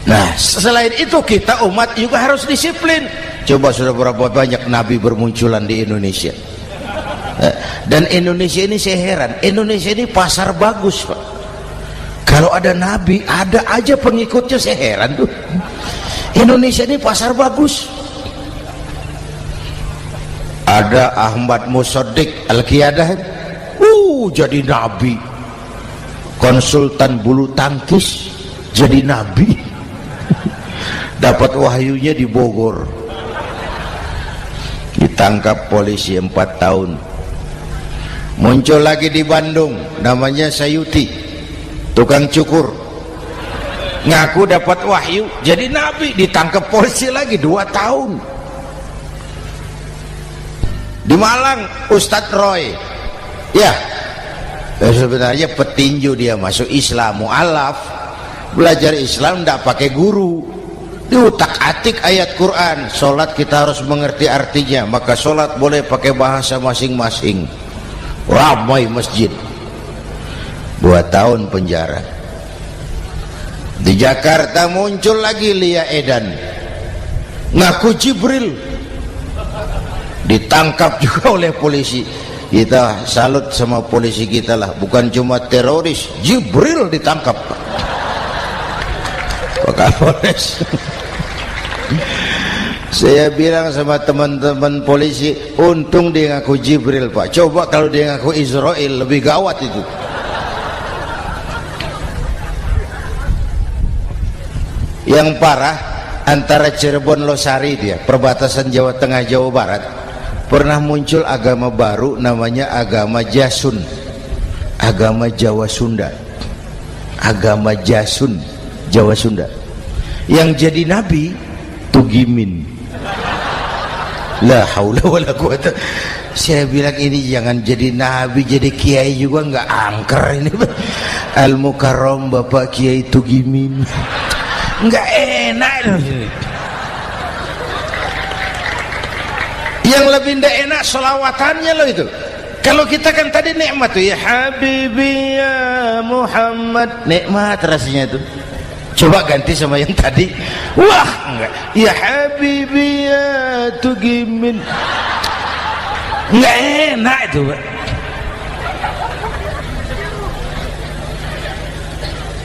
Nah, selain itu kita umat juga harus disiplin. Coba sudah berapa banyak nabi bermunculan di Indonesia. Dan Indonesia ini saya heran, Indonesia ini pasar bagus, Pak. Kalau ada nabi, ada aja pengikutnya, saya heran tuh. Indonesia ini pasar bagus. Ada Ahmad Musaddiq Al-Qiyadah, jadi nabi. Konsultan bulu tangkis jadi nabi. Dapat wahyunya di Bogor. Ditangkap polisi 4 tahun. Muncul lagi di Bandung, namanya Sayuti, tukang cukur, ngaku dapat wahyu jadi nabi, ditangkap polisi lagi 2 tahun. Di Malang Ustadz Roy, ya sebenarnya petinju, dia masuk Islam, mu'alaf, belajar Islam tidak pakai guru, diutak-atik ayat Quran. Sholat kita harus mengerti artinya, maka sholat boleh pakai bahasa masing-masing. Ramai masjid. 2 tahun penjara. Di Jakarta muncul lagi Lia Edan, ngaku Jibril, ditangkap juga oleh polisi. Kita salut sama polisi kita lah, bukan cuma teroris, Jibril ditangkap Pak Kapolres. Saya bilang sama teman-teman polisi, untung dia ngaku Jibril, Pak. Coba kalau dia ngaku Israel, lebih gawat itu. Yang parah, antara Cirebon Losari, dia perbatasan Jawa Tengah Jawa Barat, pernah muncul agama baru namanya agama Jasun, agama Jawa Sunda, agama Jasun Jawa Sunda. Yang jadi nabi Tugimin. La haula wala quwata. Saya bilang ini jangan jadi nabi, jadi kiai juga nggak angker ini. Al Mukarram Bapak Kiai Tugimin, nggak enak. Yang lebih ndak enak selawatannya loh itu. Kalau kita kan tadi nikmat tuh, ya Habibi ya Muhammad, nikmat rasanya itu. Coba ganti sama yang tadi, wah enggak, ya Habibi ya Tugimin, enggak enak itu, Pak.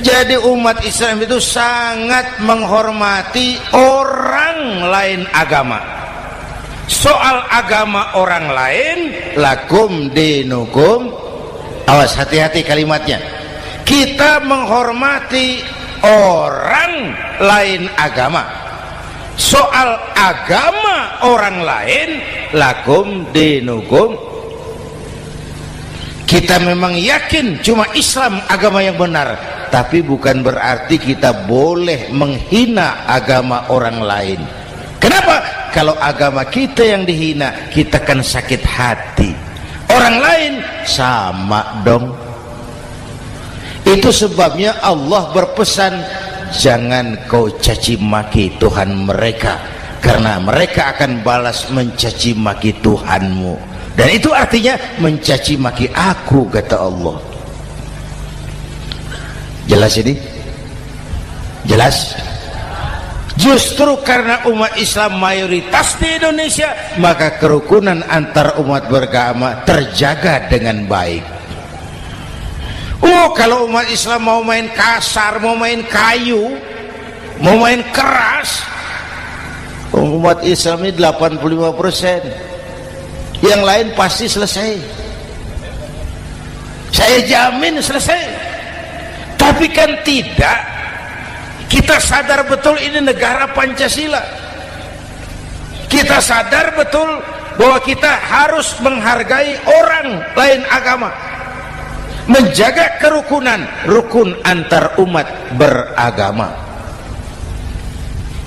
Jadi umat Islam itu sangat menghormati orang lain agama. Soal agama orang lain, lakum dinukum, awas hati-hati kalimatnya. Kita menghormati orang lain agama. Soal agama orang lain, lakum dinukum, kita memang yakin cuma Islam agama yang benar, tapi bukan berarti kita boleh menghina agama orang lain. Kenapa? Kalau agama kita yang dihina, kita kan sakit hati. Orang lain sama dong. Itu sebabnya Allah berpesan, jangan kau caci maki Tuhan mereka, karena mereka akan balas mencaci maki Tuhanmu. Dan itu artinya mencaci maki aku, kata Allah. Jelas ini? Jelas? Justru karena umat Islam mayoritas di Indonesia, maka kerukunan antar umat beragama terjaga dengan baik. Oh, kalau umat Islam mau main kasar, mau main kayu, mau main keras, umat Islam ini 85%, yang lain pasti selesai. Saya jamin selesai. Tapi kan tidak. Kita sadar betul ini negara Pancasila. Kita sadar betul bahwa kita harus menghargai orang lain agama, menjaga kerukunan, rukun antar umat beragama.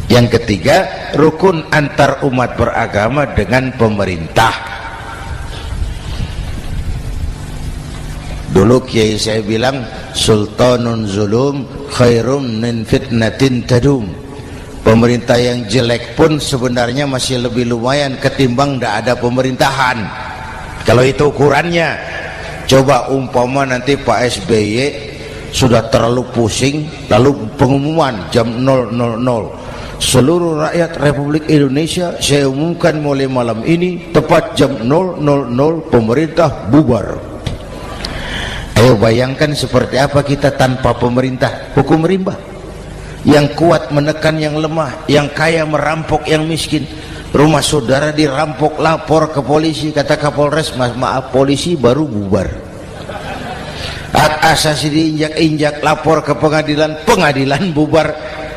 Yang ketiga, rukun antar umat beragama dengan pemerintah. Dulu kiai saya bilang, sultanun zulum khairum min fitnatin tadum. Pemerintah yang jelek pun sebenarnya masih lebih lumayan ketimbang tidak ada pemerintahan. Kalau itu ukurannya. Coba umpama nanti Pak SBY sudah terlalu pusing, lalu pengumuman jam 000, seluruh rakyat Republik Indonesia saya umumkan mulai malam ini tepat jam 000 pemerintah bubar. Ayo bayangkan seperti apa kita tanpa pemerintah. Hukum rimba, yang kuat menekan yang lemah, yang kaya merampok yang miskin. Rumah saudara dirampok, lapor ke polisi, kata Kapolres, maaf polisi baru bubar. Hak asasi diinjak-injak, lapor ke pengadilan, pengadilan bubar.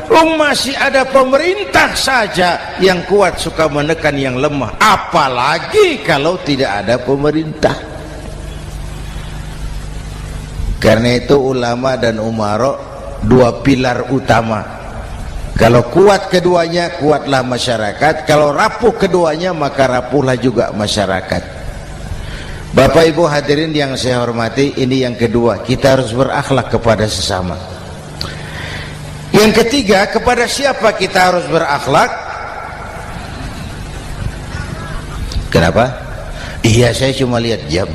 Masih ada pemerintah saja yang kuat suka menekan yang lemah, apalagi kalau tidak ada pemerintah. Karena itu ulama dan umara dua pilar utama. Kalau kuat keduanya, kuatlah masyarakat. Kalau rapuh keduanya, maka rapuhlah juga masyarakat. Bapak Ibu hadirin yang saya hormati, ini yang kedua, kita harus berakhlak kepada sesama. Yang ketiga, kepada siapa kita harus berakhlak? Kenapa? Iya, saya cuma lihat jam.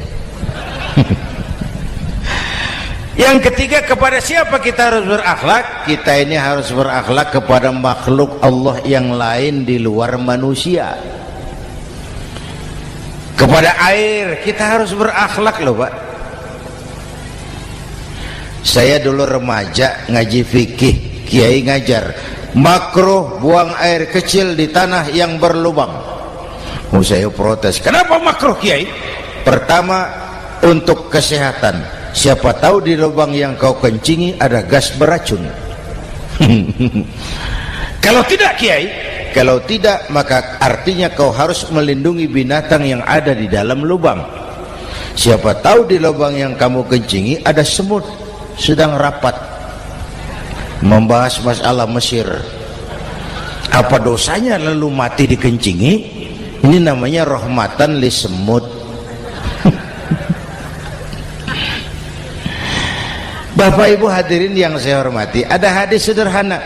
Yang ketiga, kepada siapa kita harus berakhlak? Kita ini harus berakhlak kepada makhluk Allah yang lain di luar manusia. Kepada air kita harus berakhlak loh Pak. Saya dulu remaja ngaji fikih, kiai ngajar makruh buang air kecil di tanah yang berlubang. Saya protes, kenapa makruh kiai? Pertama, untuk kesehatan. Siapa tahu di lubang yang kau kencingi ada gas beracun. Kalau tidak kiai, kalau tidak maka artinya kau harus melindungi binatang yang ada di dalam lubang. Siapa tahu di lubang yang kamu kencingi ada semut sedang rapat membahas masalah Mesir. Apa dosanya lalu mati dikencingi? Ini namanya rahmatan li semut. Bapak Ibu hadirin yang saya hormati, ada hadis sederhana,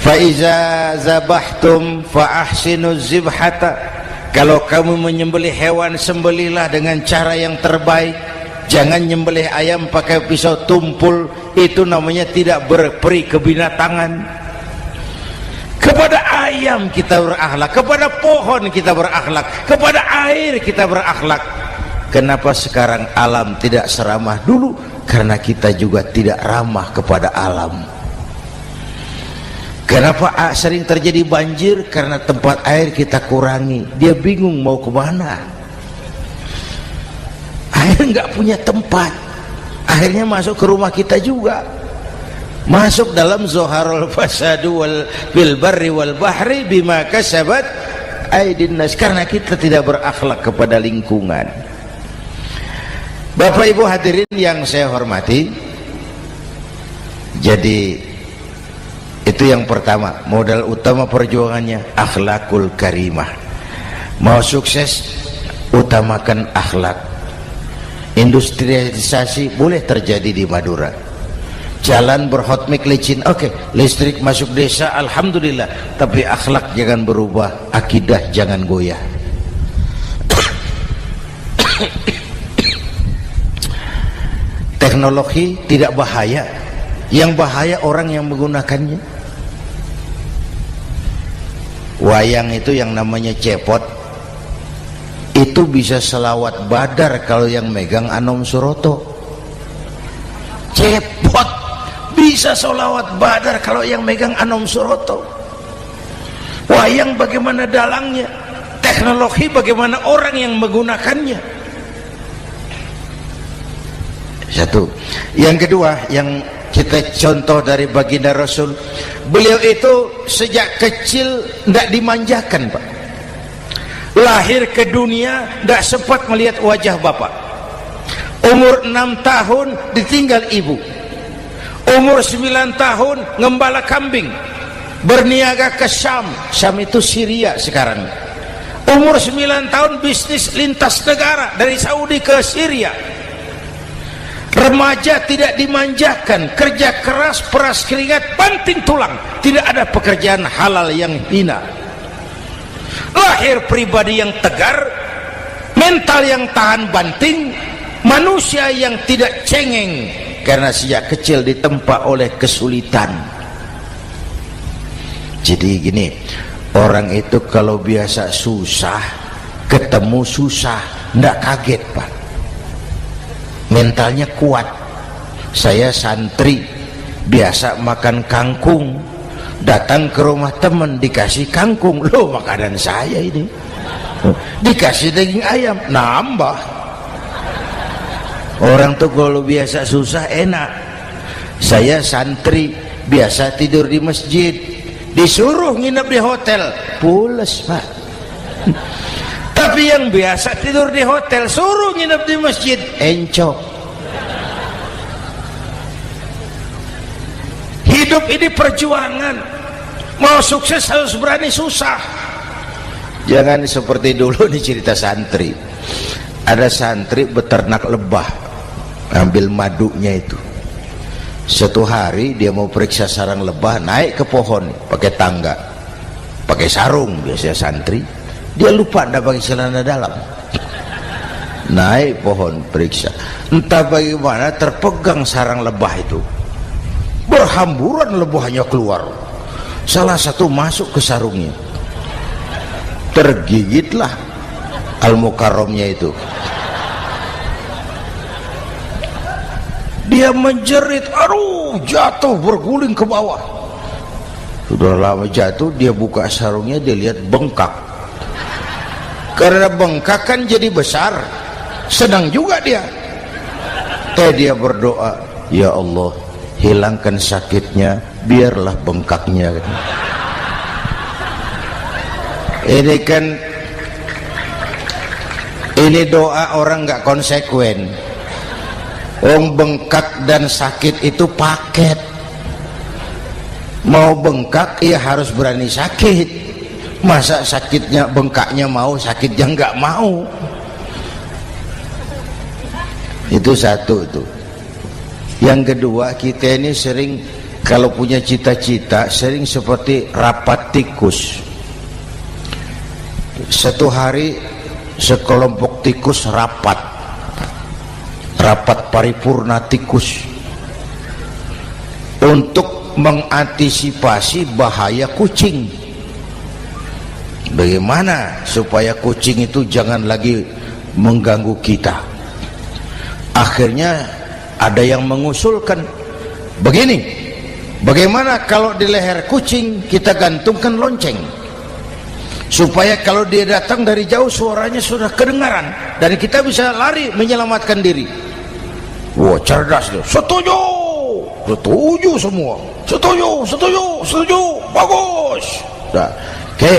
fa iza zabahtum fa ahsinu zibhata. Kalau kamu menyembelih hewan, sembelihlah dengan cara yang terbaik. Jangan nyembelih ayam pakai pisau tumpul, itu namanya tidak berperi kebinatangan. Kepada ayam kita berakhlak, kepada pohon kita berakhlak, kepada air kita berakhlak. Kenapa sekarang alam tidak seramah dulu? Karena kita juga tidak ramah kepada alam. Kenapa sering terjadi banjir? Karena tempat air kita kurangi. Dia bingung mau kemana. Air nggak punya tempat. Akhirnya masuk ke rumah kita juga. Masuk dalam zoharul fasadu fil barri wal bahri bima kasabat aydin nas. Karena kita tidak berakhlak kepada lingkungan. Bapak Ibu hadirin yang saya hormati, jadi itu yang pertama, modal utama perjuangannya akhlakul karimah. Mau sukses, utamakan akhlak. Industrialisasi boleh terjadi di Madura, jalan berhotmik licin, oke, listrik masuk desa, alhamdulillah, tapi akhlak jangan berubah, akidah jangan goyah. Teknologi tidak bahaya, yang bahaya orang yang menggunakannya. Wayang itu yang namanya cepot itu bisa selawat badar kalau yang megang Anom Suroto. Cepot bisa selawat badar kalau yang megang Anom Suroto. Wayang bagaimana dalangnya, teknologi bagaimana orang yang menggunakannya. Satu. Yang kedua, yang kita contoh dari baginda Rasul, beliau itu sejak kecil tidak dimanjakan, Pak. Lahir ke dunia tidak sempat melihat wajah bapak. Umur 6 tahun ditinggal ibu. Umur 9 tahun ngembala kambing, berniaga ke Syam. Syam itu Syria sekarang. Umur 9 tahun bisnis lintas negara dari Saudi ke Syria. Remaja tidak dimanjakan, kerja keras, peras keringat, banting tulang, tidak ada pekerjaan halal yang hina. Lahir pribadi yang tegar, mental yang tahan banting, manusia yang tidak cengeng karena sejak kecil ditempa oleh kesulitan. Jadi gini, orang itu kalau biasa susah, ketemu susah, tidak kaget, Pak. Mentalnya kuat. Saya santri biasa makan kangkung, datang ke rumah teman dikasih kangkung, loh makanan saya ini, dikasih daging ayam, nambah. Orang tuh kalau biasa susah enak. Saya santri biasa tidur di masjid, disuruh nginep di hotel, pules, Pak. Tapi yang biasa tidur di hotel suruh nginep di masjid, encok. Hidup ini perjuangan. Mau sukses harus berani susah. Jangan seperti dulu nih cerita santri. Ada santri beternak lebah, ambil madunya itu. Satu hari dia mau periksa sarang lebah, naik ke pohon pakai tangga, pakai sarung biasanya santri. Dia lupa tidak pakai celana dalam. Naik pohon periksa, entah bagaimana terpegang sarang lebah itu. Berhamburan lebahnya keluar. Salah satu masuk ke sarungnya. Tergigitlah Al-Mukarramnya itu. Dia menjerit, aduh, jatuh berguling ke bawah. Sudah lama jatuh, dia buka sarungnya, dia lihat bengkak. Karena bengkak kan jadi besar, senang juga dia. Dia berdoa, ya Allah, hilangkan sakitnya, biarlah bengkaknya. Ini kan, ini doa orang nggak konsekuen. Bengkak dan sakit itu paket. Mau bengkak ya harus berani sakit. Masa sakitnya bengkaknya mau, sakitnya nggak mau. Itu satu itu. Yang kedua, kita ini sering kalau punya cita-cita sering seperti rapat tikus. Satu hari sekelompok tikus rapat paripurna tikus untuk mengantisipasi bahaya kucing. Bagaimana supaya kucing itu jangan lagi mengganggu kita. Akhirnya ada yang mengusulkan begini, bagaimana kalau di leher kucing kita gantungkan lonceng, supaya kalau dia datang dari jauh suaranya sudah kedengaran dan kita bisa lari menyelamatkan diri. Wah, cerdas dia. Setuju, setuju semua. Setuju, bagus. Nah, oke.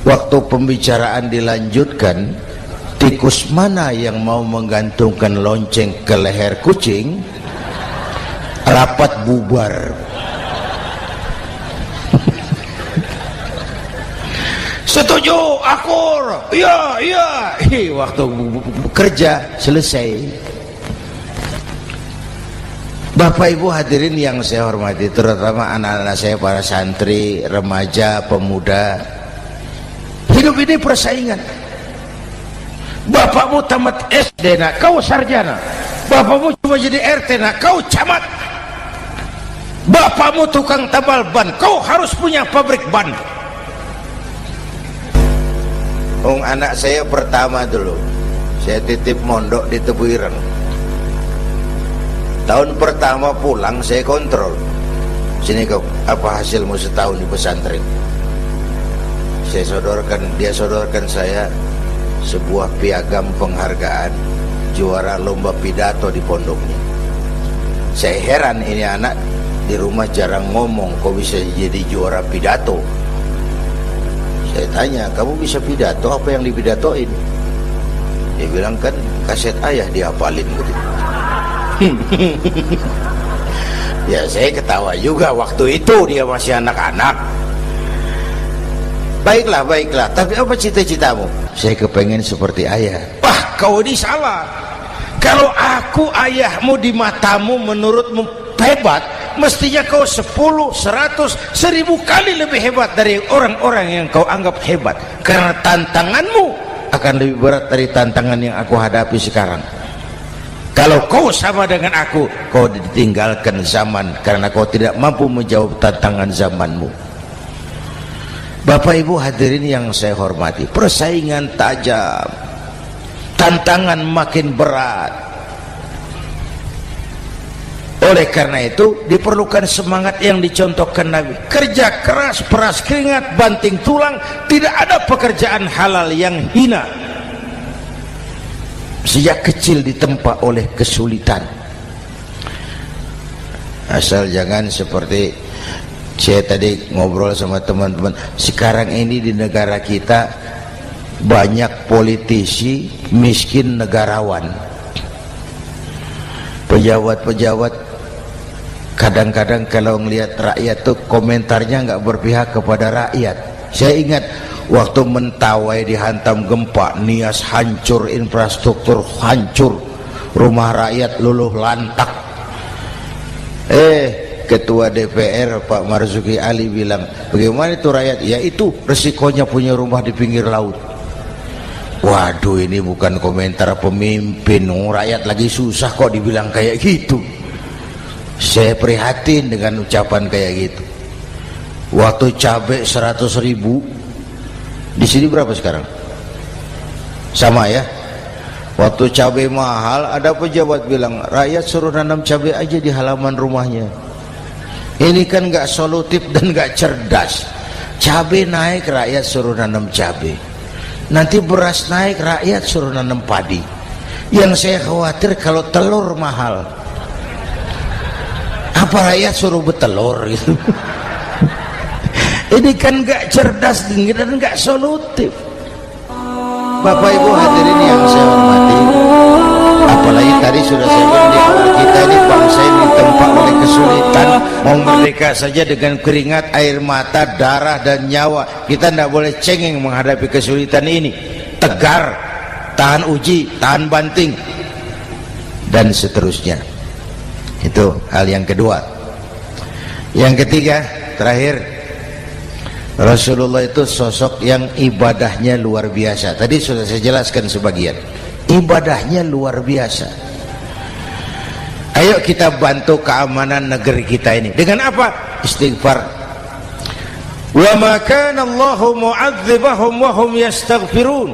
Waktu pembicaraan dilanjutkan, tikus mana yang mau menggantungkan lonceng ke leher kucing? Rapat bubar. Setuju, akur. Iya. Waktu kerja selesai. Bapak Ibu hadirin yang saya hormati, terutama anak-anak saya, para santri, remaja, pemuda. Hidup ini persaingan. Bapakmu tamat SD, nak, kau sarjana. Bapakmu cuma jadi RT, nak, kau camat. Bapakmu tukang tambal ban, kau harus punya pabrik ban. Anak saya pertama dulu saya titip mondok di Tebu Ireng. Tahun pertama pulang saya kontrol, sini kau, apa hasilmu setahun di pesantren? Dia sodorkan saya sebuah piagam penghargaan juara lomba pidato di pondoknya. Saya heran, ini anak di rumah jarang ngomong, kok bisa jadi juara pidato? Saya tanya, kamu bisa pidato, apa yang dipidatoin? Dia bilang, kan kaset ayah dihafalin gitu. Ya saya ketawa juga, waktu itu dia masih anak-anak. Baiklah, tapi apa cita-citamu? Saya kepengen seperti ayah. Wah, kau ini salah. Kalau aku ayahmu di matamu menurutmu hebat, mestinya kau 10, 100, 1000 kali lebih hebat dari orang-orang yang kau anggap hebat. Karena tantanganmu akan lebih berat dari tantangan yang aku hadapi sekarang. Kalau kau sama dengan aku, kau ditinggalkan zaman karena kau tidak mampu menjawab tantangan zamanmu. Bapak Ibu hadirin yang saya hormati, persaingan tajam, tantangan makin berat. Oleh karena itu diperlukan semangat yang dicontohkan Nabi. Kerja keras, peras keringat, banting tulang. Tidak ada pekerjaan halal yang hina. Sejak kecil ditempa oleh kesulitan. Asal jangan seperti saya tadi ngobrol sama teman-teman, sekarang ini di negara kita banyak politisi miskin negarawan. Pejabat-pejabat kadang-kadang kalau ngelihat rakyat tuh komentarnya nggak berpihak kepada rakyat. Saya ingat waktu Mentawai dihantam gempa, Nias hancur, infrastruktur hancur, rumah rakyat luluh lantak. Ketua DPR Pak Marzuki Ali bilang, bagaimana itu rakyat? Ya itu resikonya punya rumah di pinggir laut. Waduh, ini bukan komentar pemimpin, rakyat lagi susah kok dibilang kayak gitu. Saya prihatin dengan ucapan kayak gitu. Waktu cabai 100.000, di sini berapa sekarang? Sama ya. Waktu cabai mahal, ada pejabat bilang, rakyat suruh nanam cabai aja di halaman rumahnya. Ini kan gak solutif dan gak cerdas. Cabai naik, rakyat suruh nanam cabai. Nanti beras naik, rakyat suruh nanam padi. Yang saya khawatir kalau telur mahal, apa rakyat suruh betelur gitu? Ini kan gak cerdas dan gak solutif. Bapak Ibu hadirin yang saya hormati, apalagi tadi sudah saya bilang di awal, kita ini bangsa ini ditempa oleh kesulitan. Mau merdeka saja dengan keringat, air mata, darah dan nyawa. Kita tidak boleh cengeng menghadapi kesulitan ini. Tegar, tahan uji, tahan banting, dan seterusnya. Itu hal yang kedua. Yang ketiga, terakhir, Rasulullah itu sosok yang ibadahnya luar biasa. Tadi sudah saya jelaskan sebagian. Ibadahnya luar biasa. Ayo kita bantu keamanan negeri kita ini. Dengan apa? Istighfar. Wa ma kana Allahu mu'adzibahum wa hum yastaghfirun.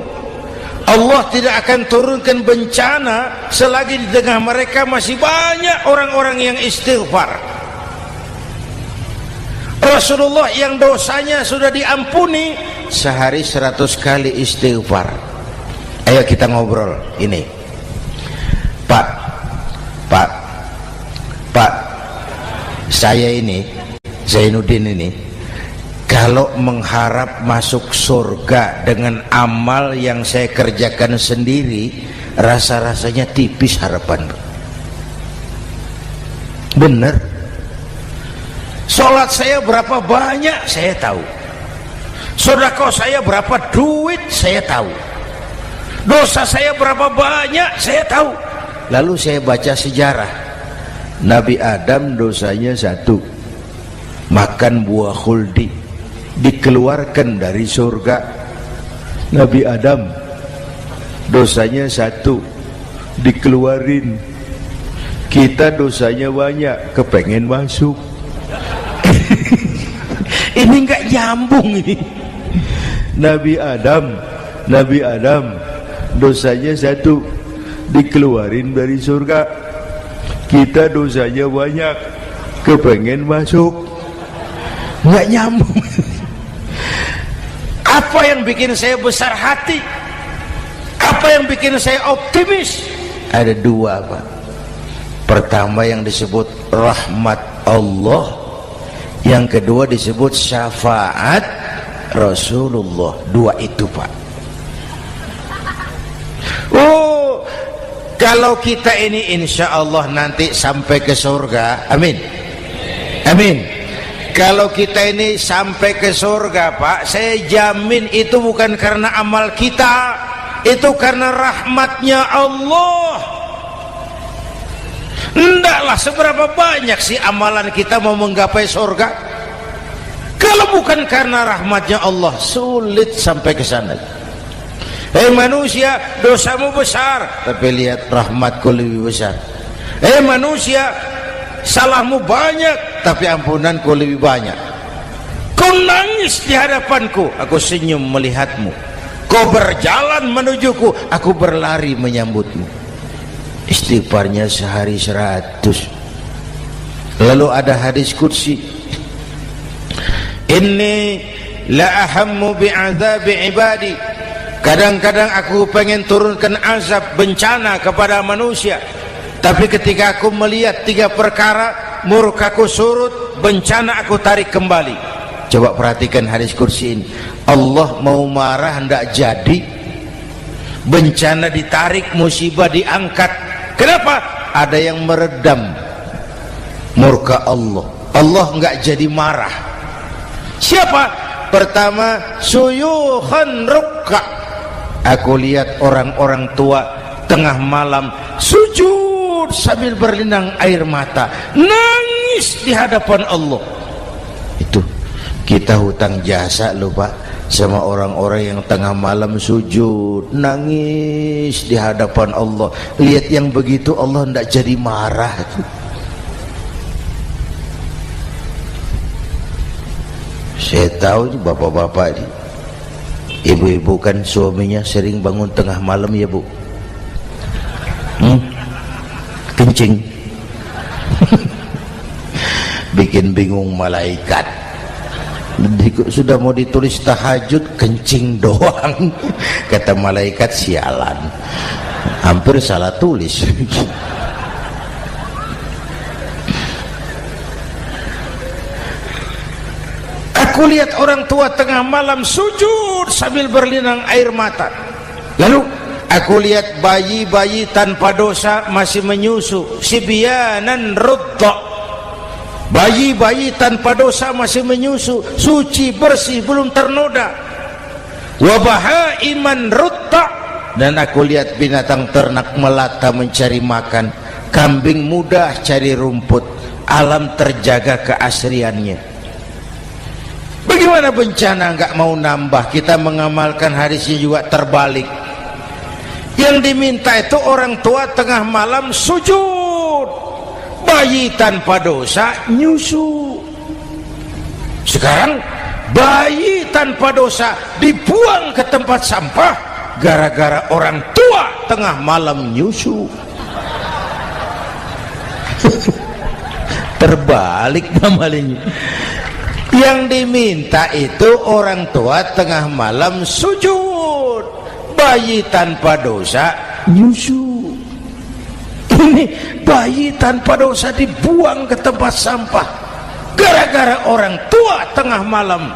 Allah tidak akan turunkan bencana selagi di tengah mereka masih banyak orang-orang yang istighfar. Rasulullah yang dosanya sudah diampuni sehari 100 kali istighfar. Ayo kita ngobrol ini. Pak, saya ini Zainuddin ini, kalau mengharap masuk surga dengan amal yang saya kerjakan sendiri, rasa-rasanya tipis harapan. Bener. Sholat saya berapa banyak saya tahu, sedekah saya berapa duit saya tahu, dosa saya berapa banyak saya tahu. Lalu saya baca sejarah, Nabi Adam dosanya 1, makan buah khuldi, dikeluarkan dari surga. Nabi Adam dosanya 1, dikeluarin. Kita dosanya banyak, kepengen masuk. Ini nggak nyambung ini. Nabi Adam Nabi Adam dosanya satu, dikeluarin dari surga. Kita dosanya banyak, kepengen masuk, nggak nyambung. Apa yang bikin saya besar hati? Apa yang bikin saya optimis? Ada dua, Pak. Pertama yang disebut rahmat Allah, yang kedua disebut syafaat Rasulullah. Dua itu, Pak. Oh, kalau kita ini insya Allah nanti sampai ke surga, amin, amin. Kalau kita ini sampai ke surga, Pak, saya jamin itu bukan karena amal kita, itu karena rahmatnya Allah. Ndaklah seberapa banyak sih amalan kita mau menggapai surga. Kalau bukan karena rahmatnya Allah, sulit sampai ke sana. Manusia, dosamu besar, tapi lihat rahmatku lebih besar. Manusia, salahmu banyak, tapi ampunanku lebih banyak. Kau nangis di hadapanku, aku senyum melihatmu. Kau berjalan menujuku, aku berlari menyambutmu. Istighfarnya sehari 100. Lalu ada hadis qudsi, inni la ahammu bi'adzabi ibadi. Kadang-kadang aku pengen turunkan azab, bencana kepada manusia, tapi ketika aku melihat 3 perkara, murkaku surut, bencana aku tarik kembali. Coba perhatikan hadis kursi ini. Allah mau marah hendak jadi, bencana ditarik, musibah diangkat. Kenapa? Ada yang meredam murka Allah. Allah enggak jadi marah. Siapa? Pertama, suyukhan rukka. Aku lihat orang-orang tua tengah malam sujud sambil berlinang air mata, nangis di hadapan Allah. Itu kita hutang jasa loh, Pak, sama orang-orang yang tengah malam sujud nangis di hadapan Allah. Lihat yang begitu Allah tidak jadi marah. Saya tahu nih bapak-bapak ini, ibu-ibu kan suaminya sering bangun tengah malam ya, Bu. Kencing. Bikin bingung malaikat. Sudah mau ditulis tahajud, kencing doang. Kata malaikat, sialan, hampir salah tulis. Aku lihat orang tua tengah malam sujud sambil berlinang air mata. Lalu aku lihat bayi-bayi tanpa dosa masih menyusu, sibyanan rudda. Bayi-bayi tanpa dosa masih menyusu, suci bersih, belum ternoda. Wa bahaiman rudda. Dan aku lihat binatang ternak melata mencari makan, kambing mudah cari rumput, alam terjaga keasriannya. Bagaimana bencana nggak mau nambah? Kita mengamalkan hadisnya juga terbalik. Yang diminta itu orang tua tengah malam sujud, bayi tanpa dosa nyusu. Sekarang bayi tanpa dosa dibuang ke tempat sampah gara-gara orang tua tengah malam nyusu. Terbalik namanya. Yang diminta itu orang tua tengah malam sujud, bayi tanpa dosa nyusu. Ini bayi tanpa dosa dibuang ke tempat sampah gara-gara orang tua tengah malam.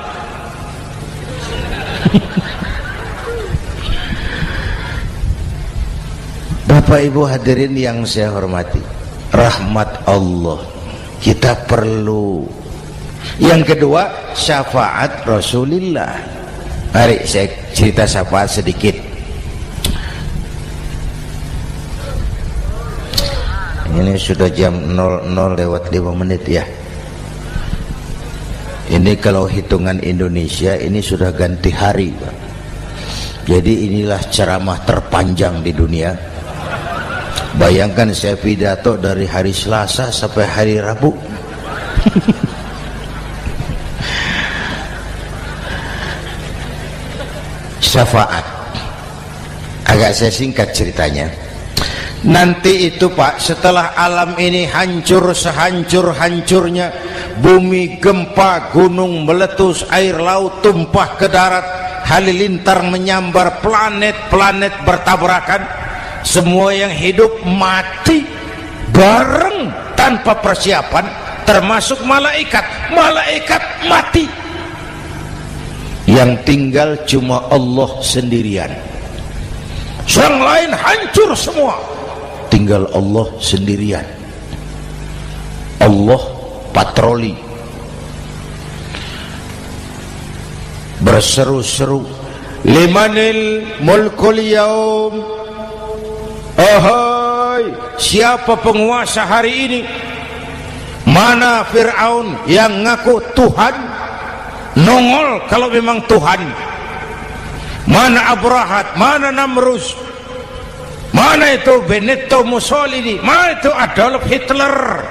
Bapak Ibu hadirin yang saya hormati, rahmat Allah kita perlu. Yang kedua, syafaat Rasulullah. Mari saya cerita syafaat sedikit. Ini sudah jam 00:05 ya. Ini kalau hitungan Indonesia ini sudah ganti hari, Pak. Jadi inilah ceramah terpanjang di dunia. Bayangkan saya pidato dari hari Selasa sampai hari Rabu. Syafaat. Agak saya singkat ceritanya. Nanti itu Pak, setelah alam ini hancur sehancur-hancurnya, bumi gempa, gunung meletus, air laut tumpah ke darat, halilintar menyambar, planet-planet bertabrakan, semua yang hidup mati bareng tanpa persiapan, termasuk malaikat. Malaikat mati, yang tinggal cuma Allah sendirian. Yang lain hancur semua, tinggal Allah sendirian. Allah patroli, berseru-seru, limanil mulkul yaum, ahai, siapa penguasa hari ini? Mana Fir'aun yang ngaku Tuhan? Nongol kalau memang Tuhan. Mana Abrahat, mana Namrus, mana itu Benito Mussolini, mana itu Adolf Hitler,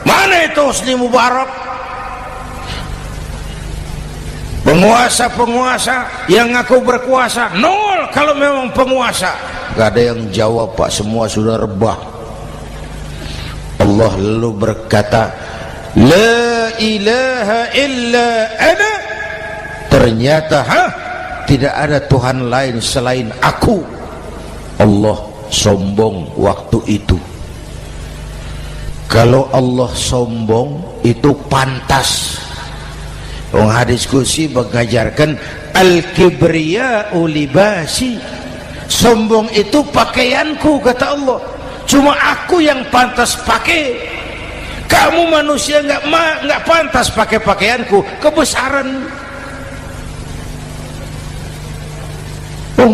mana itu Hosni Mubarak? Penguasa-penguasa yang ngaku berkuasa, nol kalau memang penguasa. Gak ada yang jawab Pak, semua sudah rebah. Allah lalu berkata, la ilaha illa ana. Ternyata tidak ada Tuhan lain selain aku. Allah sombong waktu itu. Kalau Allah sombong itu pantas. Hadis qudsi mengajarkan al-kibriya'u libasi, sombong itu pakaianku, kata Allah. Cuma aku yang pantas pakai. Kamu manusia nggak pantas pakai pakaianku, kebesaran.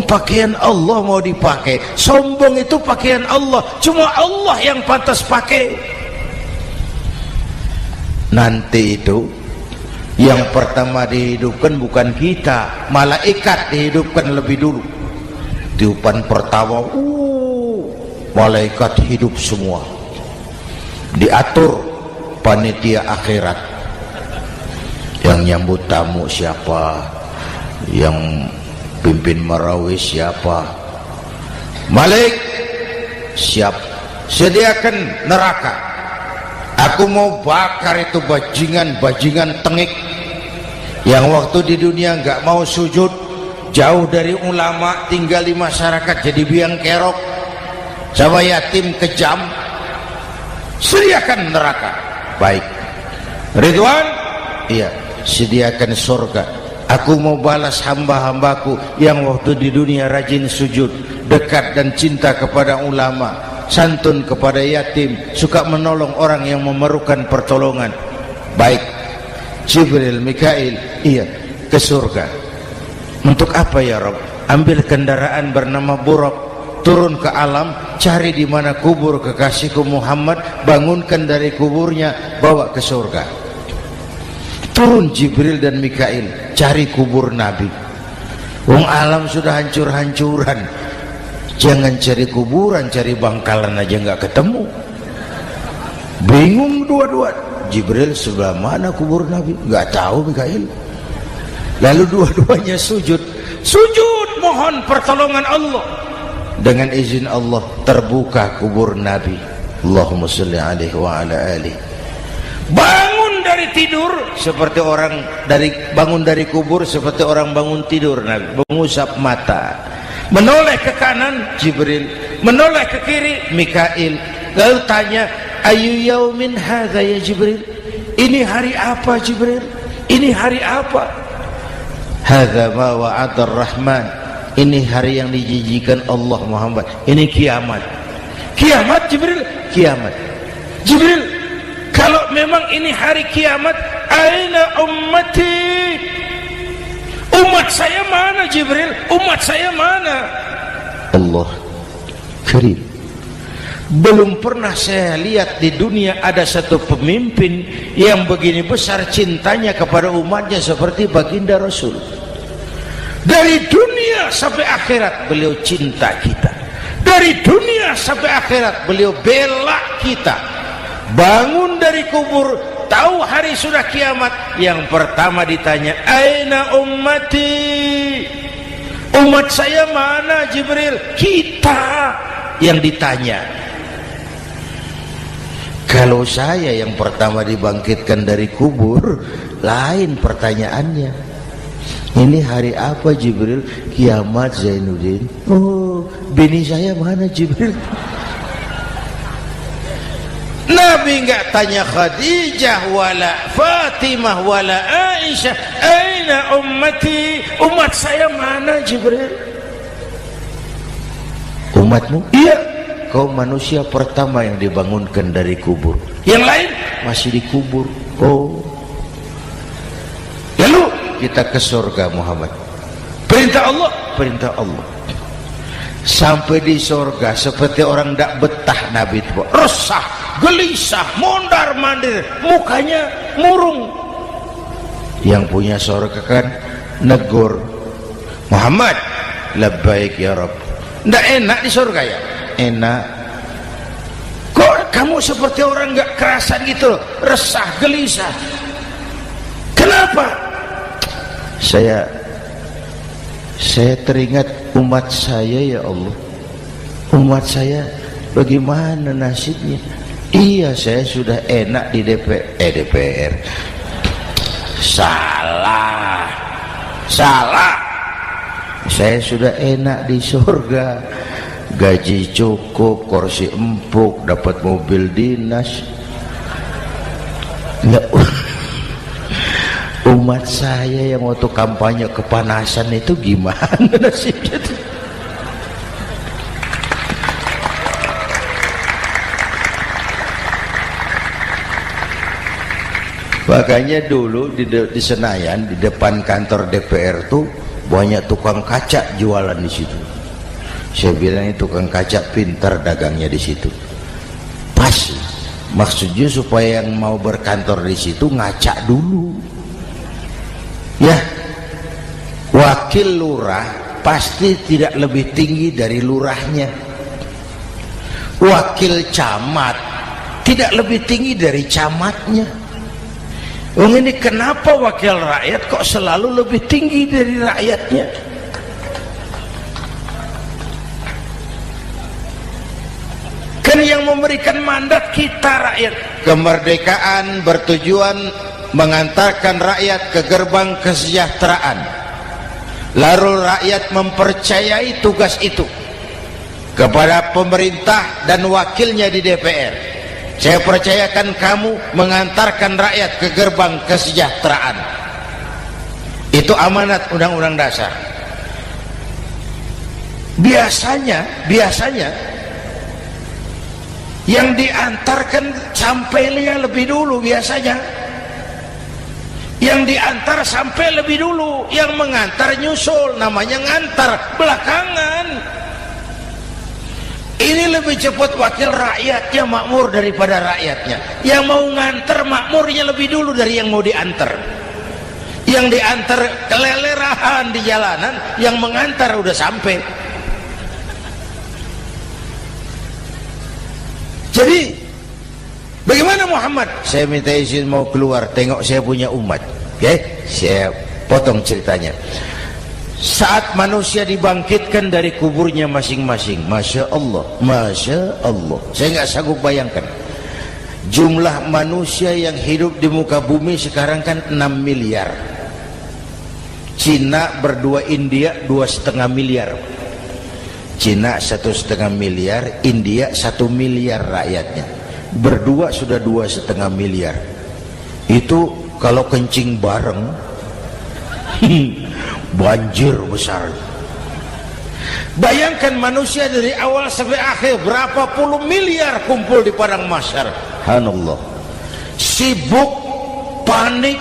Pakaian Allah mau dipakai, sombong itu pakaian Allah, cuma Allah yang pantas pakai. Nanti itu yang pertama dihidupkan bukan kita, malaikat dihidupkan lebih dulu. Tiupan pertama, malaikat hidup semua, diatur panitia akhirat. Yang nyambut tamu siapa, yang pimpin marawis siapa, Malik siap, sediakan neraka. Aku mau bakar itu bajingan tengik yang waktu di dunia nggak mau sujud, jauh dari ulama, tinggal di masyarakat jadi biang kerok, sama yatim kejam. Sediakan neraka. Baik Ridwan, iya, sediakan surga. Aku mau balas hamba-hambaku yang waktu di dunia rajin sujud, dekat dan cinta kepada ulama, santun kepada yatim, suka menolong orang yang memerlukan pertolongan. Baik Jibril, Mikail, iya, ke surga. Untuk apa ya Rabb? Ambil kendaraan bernama Buraq, turun ke alam, cari di mana kubur kekasihku Muhammad, bangunkan dari kuburnya, bawa ke surga. Turun Jibril dan Mikail, cari kubur Nabi. Wong alam sudah hancur-hancuran, jangan cari kuburan, cari bangkalan aja nggak ketemu. Bingung dua-dua. Jibril sebelah mana kubur Nabi? Nggak tahu Mikail. Lalu dua-duanya sujud mohon pertolongan Allah. Dengan izin Allah terbuka kubur Nabi. Allahumma sholli alaihi wa ala alihi. Bangun dari tidur seperti orang bangun dari kubur seperti orang bangun tidur. Nabi mengusap mata, menoleh ke kanan Jibril, menoleh ke kiri Mikail. Lalu tanya, ayu yaumin hadza ya Jibril? Ini hari apa Jibril? Ini hari apa? Hadza ma wa'ada ar-Rahman. Ini hari yang dijanjikan Allah Muhammad. Ini kiamat. Kiamat Jibril? Kiamat. Jibril, kalau memang ini hari kiamat, aina ummati? Umat saya mana Jibril? Umat saya mana? Allah karim. Belum pernah saya lihat di dunia ada satu pemimpin yang begini besar cintanya kepada umatnya seperti baginda Rasul. Dari dunia sampai akhirat beliau cinta kita. Dari dunia sampai akhirat beliau bela kita. Bangun dari kubur, tahu hari sudah kiamat, yang pertama ditanya, aina ummati? Umat saya mana Jibril? Kita yang ditanya. Kalau saya yang pertama dibangkitkan dari kubur, lain pertanyaannya. Ini hari apa Jibril? Kiamat Zainuddin. Oh, bini saya mana Jibril? Nabi enggak tanya Khadijah wala Fatimah wala Aisyah, aina ummati? Umat saya mana Jibril? Umatmu? Iya. Kau manusia pertama yang dibangunkan dari kubur. Yang lain masih dikubur. Oh. Lalu kita ke surga Muhammad. Perintah Allah, perintah Allah. Sampai di surga seperti orang tidak betah Nabi itu. Resah, gelisah, mondar-mandir, mukanya murung. Yang punya surga kan negur, Muhammad, labbaik ya Rabb. Tidak enak di surga ya? Enak. Kok kamu seperti orang nggak kerasan gitu loh, resah, gelisah? Kenapa? Saya teringat umat saya ya Allah. Umat saya bagaimana nasibnya? Iya, saya sudah enak di DPR. Salah. Saya sudah enak di surga. Gaji cukup, kursi empuk, dapat mobil dinas. Nggak. Umat saya yang waktu kampanye kepanasan itu gimana nasibnya tuh? Makanya dulu di Senayan, di depan kantor DPR tuh banyak tukang kaca jualan di situ. Saya bilang itu tukang kaca pintar dagangnya di situ. Pas, maksudnya supaya yang mau berkantor di situ ngaca dulu. Ya, wakil lurah pasti tidak lebih tinggi dari lurahnya. Wakil camat tidak lebih tinggi dari camatnya. Ini kenapa wakil rakyat kok selalu lebih tinggi dari rakyatnya? Kan yang memberikan mandat kita rakyat. Kemerdekaan bertujuan mengantarkan rakyat ke gerbang kesejahteraan. Lalu rakyat mempercayai tugas itu kepada pemerintah dan wakilnya di DPR. Saya percayakan kamu mengantarkan rakyat ke gerbang kesejahteraan. Itu amanat Undang-Undang Dasar. Biasanya yang diantarkan sampainya lebih dulu biasanya. Yang diantar sampai lebih dulu, yang mengantar nyusul, namanya ngantar belakangan. Ini lebih cepat wakil rakyatnya makmur daripada rakyatnya. Yang mau ngantar makmurnya lebih dulu dari yang mau diantar. Yang diantar kelelerahan di jalanan, yang mengantar udah sampai. Jadi bagaimana Muhammad? Saya minta izin mau keluar, tengok saya punya umat. Oke, saya potong ceritanya. Saat manusia dibangkitkan dari kuburnya masing-masing, Masya Allah, Masya Allah, saya nggak sanggup bayangkan jumlah manusia yang hidup di muka bumi sekarang kan 6 miliar. Cina berdua, India 2,5 miliar. Cina 1,5 miliar, India 1 miliar rakyatnya. Berdua sudah 2,5 miliar. Itu kalau kencing bareng banjir besar. Bayangkan manusia dari awal sampai akhir berapa puluh miliar kumpul di padang mahsyar. Subhanallah. Sibuk, panik,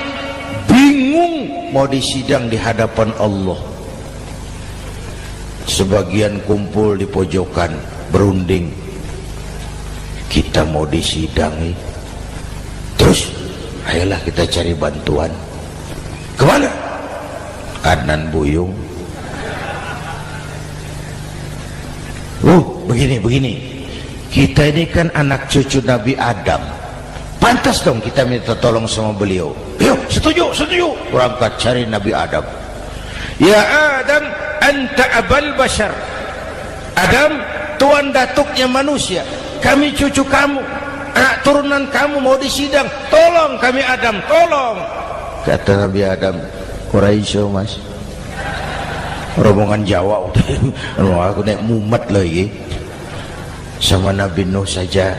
bingung mau disidang di hadapan Allah. Sebagian kumpul di pojokan berunding, kita mau disidangi. Terus ayolah kita cari bantuan. Kemana? Adnan Buyung. Begini. Kita ini kan anak cucu Nabi Adam. Pantas dong kita minta tolong sama beliau. Yuk, setuju. Berangkat cari Nabi Adam. Ya Adam, anta abal bashar. Adam, tuan datuknya manusia, kami cucu kamu, anak turunan kamu mau disidang, tolong kami Adam, tolong. Kata Nabi Adam, Quraisy mas, rombongan Jawa aku naik mumet lagi sama Nabi Nuh saja.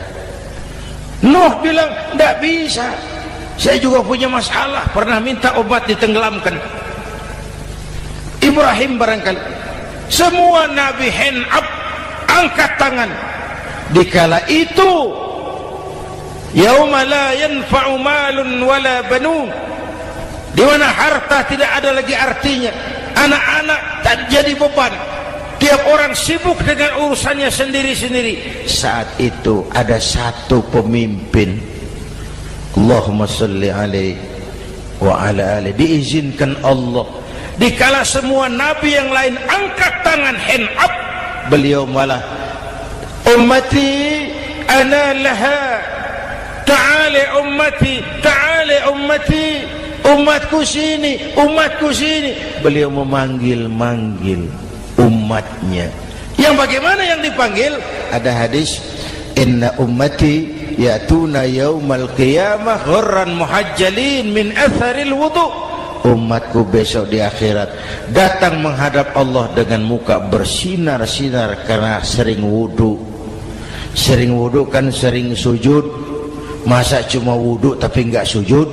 Nuh bilang tidak bisa, saya juga punya masalah, pernah minta obat ditenggelamkan. Ibrahim barangkali, semua Nabi hand up, angkat tangan. Dikala itu yauma la yanfa'u malun wala banun, di mana harta tidak ada lagi artinya, anak-anak tak jadi beban, tiap orang sibuk dengan urusannya sendiri-sendiri. Saat itu ada satu pemimpin, Allahumma salli alaihi wa ala alihi, diizinkan Allah. Dikala semua nabi yang lain angkat tangan hand up, beliau malah ummati ana laha, ta'ali ummati, ta'ali ummati, umatku sini, umatku sini. Beliau memanggil-manggil umatnya. Yang bagaimana yang dipanggil? Ada hadis, inna ummati ya'tuna yaumal qiyamah ghurran muhajjalin min atharil wudu. Umatku besok di akhirat datang menghadap Allah dengan muka bersinar-sinar karena sering wudu. Sering wudu kan sering sujud. Masa cuma wudu tapi enggak sujud?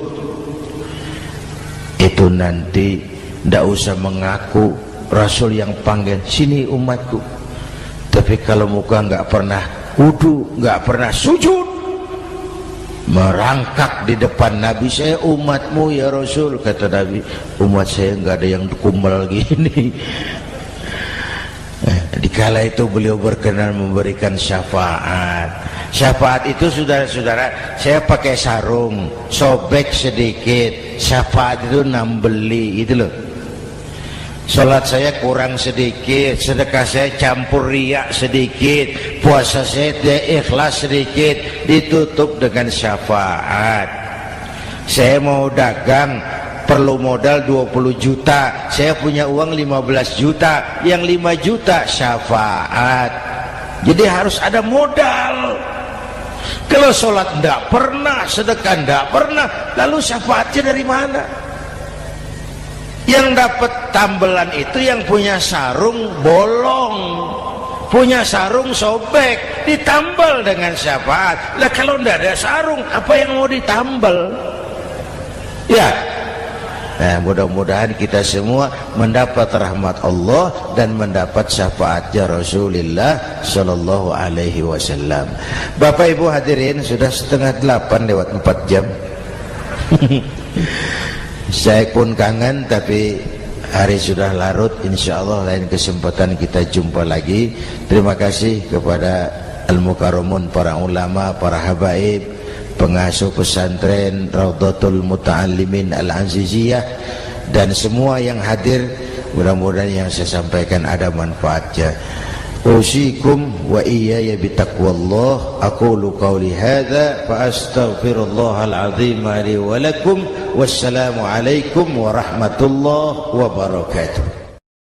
Itu nanti enggak usah mengaku Rasul yang panggil, sini umatku. Tapi kalau muka enggak pernah wudu, enggak pernah sujud, merangkak di depan Nabi, saya umatmu ya Rasul. Kata Nabi, umat saya enggak ada yang kumpul gini. Dikala itu beliau berkenan memberikan syafaat. Syafaat itu saudara-saudara, saya pakai sarung, sobek sedikit, syafaat itu nambeli itu loh. Salat saya kurang sedikit, sedekah saya campur riak sedikit, puasa saya tidak ikhlas sedikit, ditutup dengan syafaat. Saya mau dagang, perlu modal 20 juta, saya punya uang 15 juta, yang 5 juta syafaat. Jadi harus ada modal. Kalau sholat tidak pernah, sedekah tidak pernah, lalu syafaatnya dari mana? Yang dapat tambelan itu yang punya sarung bolong, punya sarung sobek, ditambal dengan syafaat. Lah kalau tidak ada sarung, apa yang mau ditambal? Ya. Nah, mudah-mudahan kita semua mendapat rahmat Allah dan mendapat syafaatnya Rasulullah Sallallahu Alaihi Wasallam. Bapak Ibu hadirin, sudah 7:30 lewat 4 jam. Saya pun kangen, tapi hari sudah larut. Insya Allah lain kesempatan kita jumpa lagi. Terima kasih kepada Al-Mukarramun, para ulama, para habaib, pengasuh pesantren Raudhatul Muta'allimin Al-Aziziyah, dan semua yang hadir. Mudah-mudahan yang saya sampaikan ada manfaatnya. Usikum wa iyaya bitaqwallah. Aqulu qawli hadza fa astaghfirullahal azim li wa lakum. Wassalamu alaikum warahmatullahi wabarakatuh.